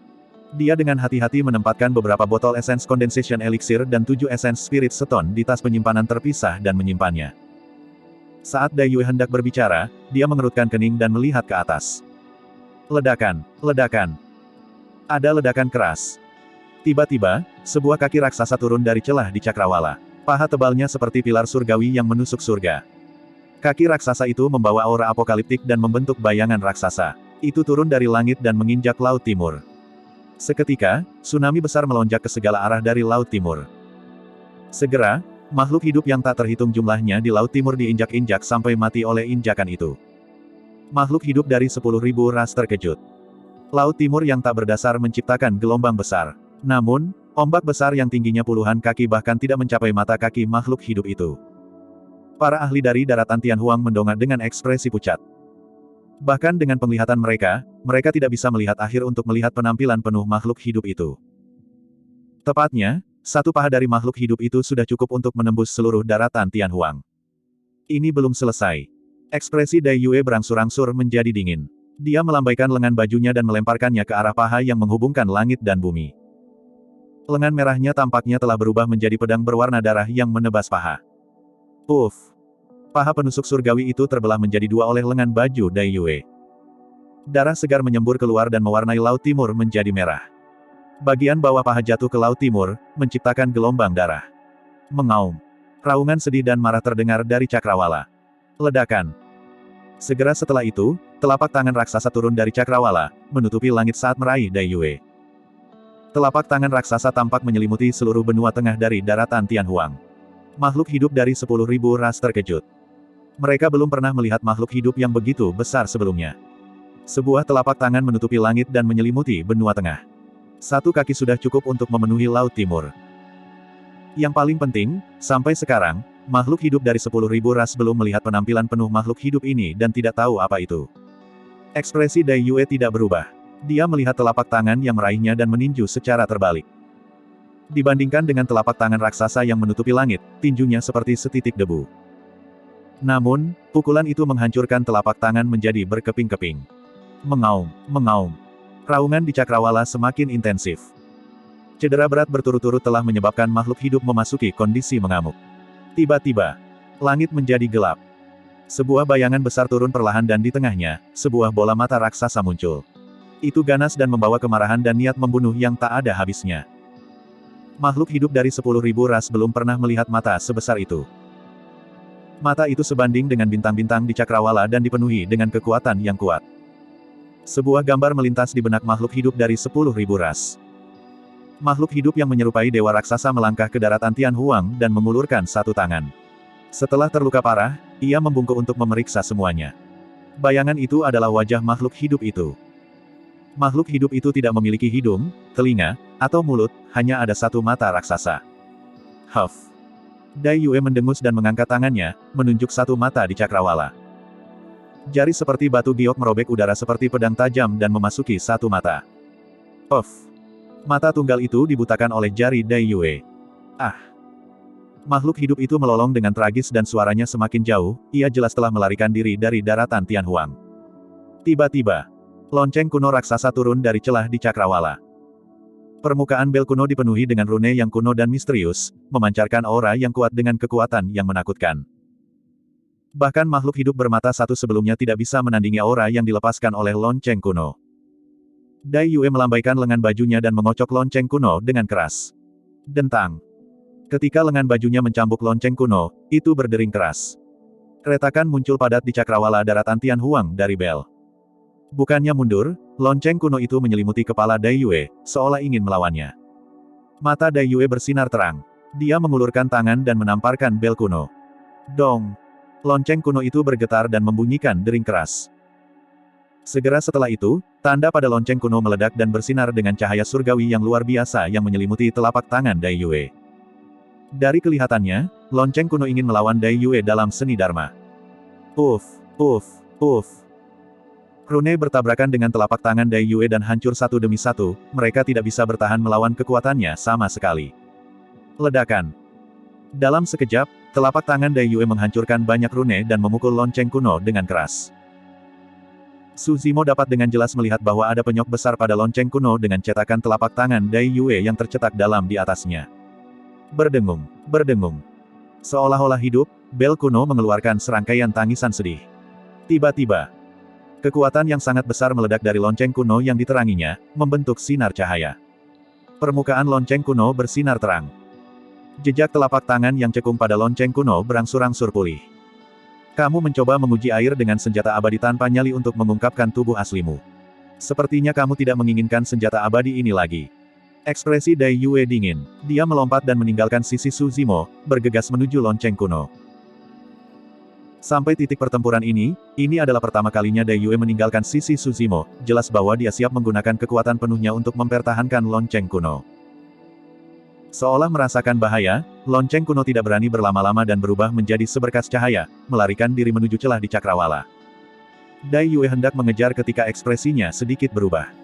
A: Dia dengan hati-hati menempatkan beberapa botol Essence Condensation Elixir dan 7 Essence Spirit Stone di tas penyimpanan terpisah dan menyimpannya. Saat Dai Yue hendak berbicara, dia mengerutkan kening dan melihat ke atas. Ledakan, ledakan. Ada ledakan keras. Tiba-tiba, sebuah kaki raksasa turun dari celah di cakrawala. Paha tebalnya seperti pilar surgawi yang menusuk surga. Kaki raksasa itu membawa aura apokaliptik dan membentuk bayangan raksasa. Itu turun dari langit dan menginjak Laut Timur. Seketika, tsunami besar melonjak ke segala arah dari Laut Timur. Segera, makhluk hidup yang tak terhitung jumlahnya di Laut Timur diinjak-injak sampai mati oleh injakan itu. Makhluk hidup dari 10.000 ras terkejut. Laut Timur yang tak berdasar menciptakan gelombang besar. Namun, ombak besar yang tingginya puluhan kaki bahkan tidak mencapai mata kaki makhluk hidup itu. Para ahli dari daratan Tianhuang mendongak dengan ekspresi pucat. Bahkan dengan penglihatan mereka, mereka tidak bisa melihat akhir untuk melihat penampilan penuh makhluk hidup itu. Tepatnya, satu paha dari makhluk hidup itu sudah cukup untuk menembus seluruh daratan Tianhuang. Ini belum selesai. Ekspresi Dai Yue berangsur-angsur menjadi dingin. Dia melambaikan lengan bajunya dan melemparkannya ke arah paha yang menghubungkan langit dan bumi. Lengan merahnya tampaknya telah berubah menjadi pedang berwarna darah yang menebas paha. Puff! Paha penusuk surgawi itu terbelah menjadi dua oleh lengan baju Dai Yue. Darah segar menyembur keluar dan mewarnai Laut Timur menjadi merah. Bagian bawah paha jatuh ke Laut Timur, menciptakan gelombang darah. Mengaum. Raungan sedih dan marah terdengar dari cakrawala. Ledakan. Segera setelah itu, telapak tangan raksasa turun dari cakrawala, menutupi langit saat meraih Dai Yue. Telapak tangan raksasa tampak menyelimuti seluruh benua tengah dari daratan Tianhuang. Makhluk hidup dari 10.000 ras terkejut. Mereka belum pernah melihat makhluk hidup yang begitu besar sebelumnya. Sebuah telapak tangan menutupi langit dan menyelimuti benua tengah. Satu kaki sudah cukup untuk memenuhi Laut Timur. Yang paling penting, sampai sekarang, makhluk hidup dari 10.000 ras belum melihat penampilan penuh makhluk hidup ini dan tidak tahu apa itu. Ekspresi Dai Yue tidak berubah. Dia melihat telapak tangan yang meraihnya dan meninju secara terbalik. Dibandingkan dengan telapak tangan raksasa yang menutupi langit, tinjunya seperti setitik debu. Namun, pukulan itu menghancurkan telapak tangan menjadi berkeping-keping. Mengaum, mengaum. Raungan di cakrawala semakin intensif. Cedera berat berturut-turut telah menyebabkan makhluk hidup memasuki kondisi mengamuk. Tiba-tiba, langit menjadi gelap. Sebuah bayangan besar turun perlahan dan di tengahnya, sebuah bola mata raksasa muncul. Itu ganas dan membawa kemarahan dan niat membunuh yang tak ada habisnya. Makhluk hidup dari 10.000 ras belum pernah melihat mata sebesar itu. Mata itu sebanding dengan bintang-bintang di cakrawala dan dipenuhi dengan kekuatan yang kuat. Sebuah gambar melintas di benak makhluk hidup dari 10.000 ras. Makhluk hidup yang menyerupai dewa raksasa melangkah ke daratan Tianhuang dan mengulurkan satu tangan. Setelah terluka parah, ia membungkuk untuk memeriksa semuanya. Bayangan itu adalah wajah makhluk hidup itu. Makhluk hidup itu tidak memiliki hidung, telinga, atau mulut, hanya ada satu mata raksasa. Huff. Dai Yue mendengus dan mengangkat tangannya, menunjuk satu mata di cakrawala. Jari seperti batu giok merobek udara seperti pedang tajam dan memasuki satu mata. Puff. Mata tunggal itu dibutakan oleh jari Dai Yue. Ah. Makhluk hidup itu melolong dengan tragis dan suaranya semakin jauh, ia jelas telah melarikan diri dari daratan Tianhuang. Tiba-tiba, lonceng kuno raksasa turun dari celah di cakrawala. Permukaan bel kuno dipenuhi dengan rune yang kuno dan misterius, memancarkan aura yang kuat dengan kekuatan yang menakutkan. Bahkan makhluk hidup bermata satu sebelumnya tidak bisa menandingi aura yang dilepaskan oleh lonceng kuno. Dai Yue melambaikan lengan bajunya dan mengocok lonceng kuno dengan keras. Dentang. Ketika lengan bajunya mencambuk lonceng kuno, itu berdering keras. Retakan muncul padat di cakrawala daratan Tianhuang dari bel. Bukannya mundur, lonceng kuno itu menyelimuti kepala Dai Yue, seolah ingin melawannya. Mata Dai Yue bersinar terang. Dia mengulurkan tangan dan menamparkan bel kuno. Dong! Lonceng kuno itu bergetar dan membunyikan dering keras. Segera setelah itu, tanda pada lonceng kuno meledak dan bersinar dengan cahaya surgawi yang luar biasa yang menyelimuti telapak tangan Dai Yue. Dari kelihatannya, lonceng kuno ingin melawan Dai Yue dalam seni dharma. Puff, puff, puff. Rune bertabrakan dengan telapak tangan Dai Yue dan hancur satu demi satu, mereka tidak bisa bertahan melawan kekuatannya sama sekali. Ledakan. Dalam sekejap, telapak tangan Dai Yue menghancurkan banyak rune dan memukul lonceng kuno dengan keras. Su Zimo dapat dengan jelas melihat bahwa ada penyok besar pada lonceng kuno dengan cetakan telapak tangan Dai Yue yang tercetak dalam di atasnya. Berdengung, berdengung. Seolah-olah hidup, bel kuno mengeluarkan serangkaian tangisan sedih. Tiba-tiba, kekuatan yang sangat besar meledak dari lonceng kuno yang diteranginya, membentuk sinar cahaya. Permukaan lonceng kuno bersinar terang. Jejak telapak tangan yang cekung pada lonceng kuno berangsur-angsur pulih. Kamu mencoba menguji air dengan senjata abadi tanpa nyali untuk mengungkapkan tubuh aslimu. Sepertinya kamu tidak menginginkan senjata abadi ini lagi. Ekspresi Dai Yue dingin. Dia melompat dan meninggalkan sisi Su Zimo, bergegas menuju lonceng kuno. Sampai titik pertempuran ini adalah pertama kalinya Dai Yue meninggalkan sisi Su Zimo, jelas bahwa dia siap menggunakan kekuatan penuhnya untuk mempertahankan lonceng kuno. Seolah merasakan bahaya, lonceng kuno tidak berani berlama-lama dan berubah menjadi seberkas cahaya, melarikan diri menuju celah di cakrawala. Dai Yue hendak mengejar ketika ekspresinya sedikit berubah.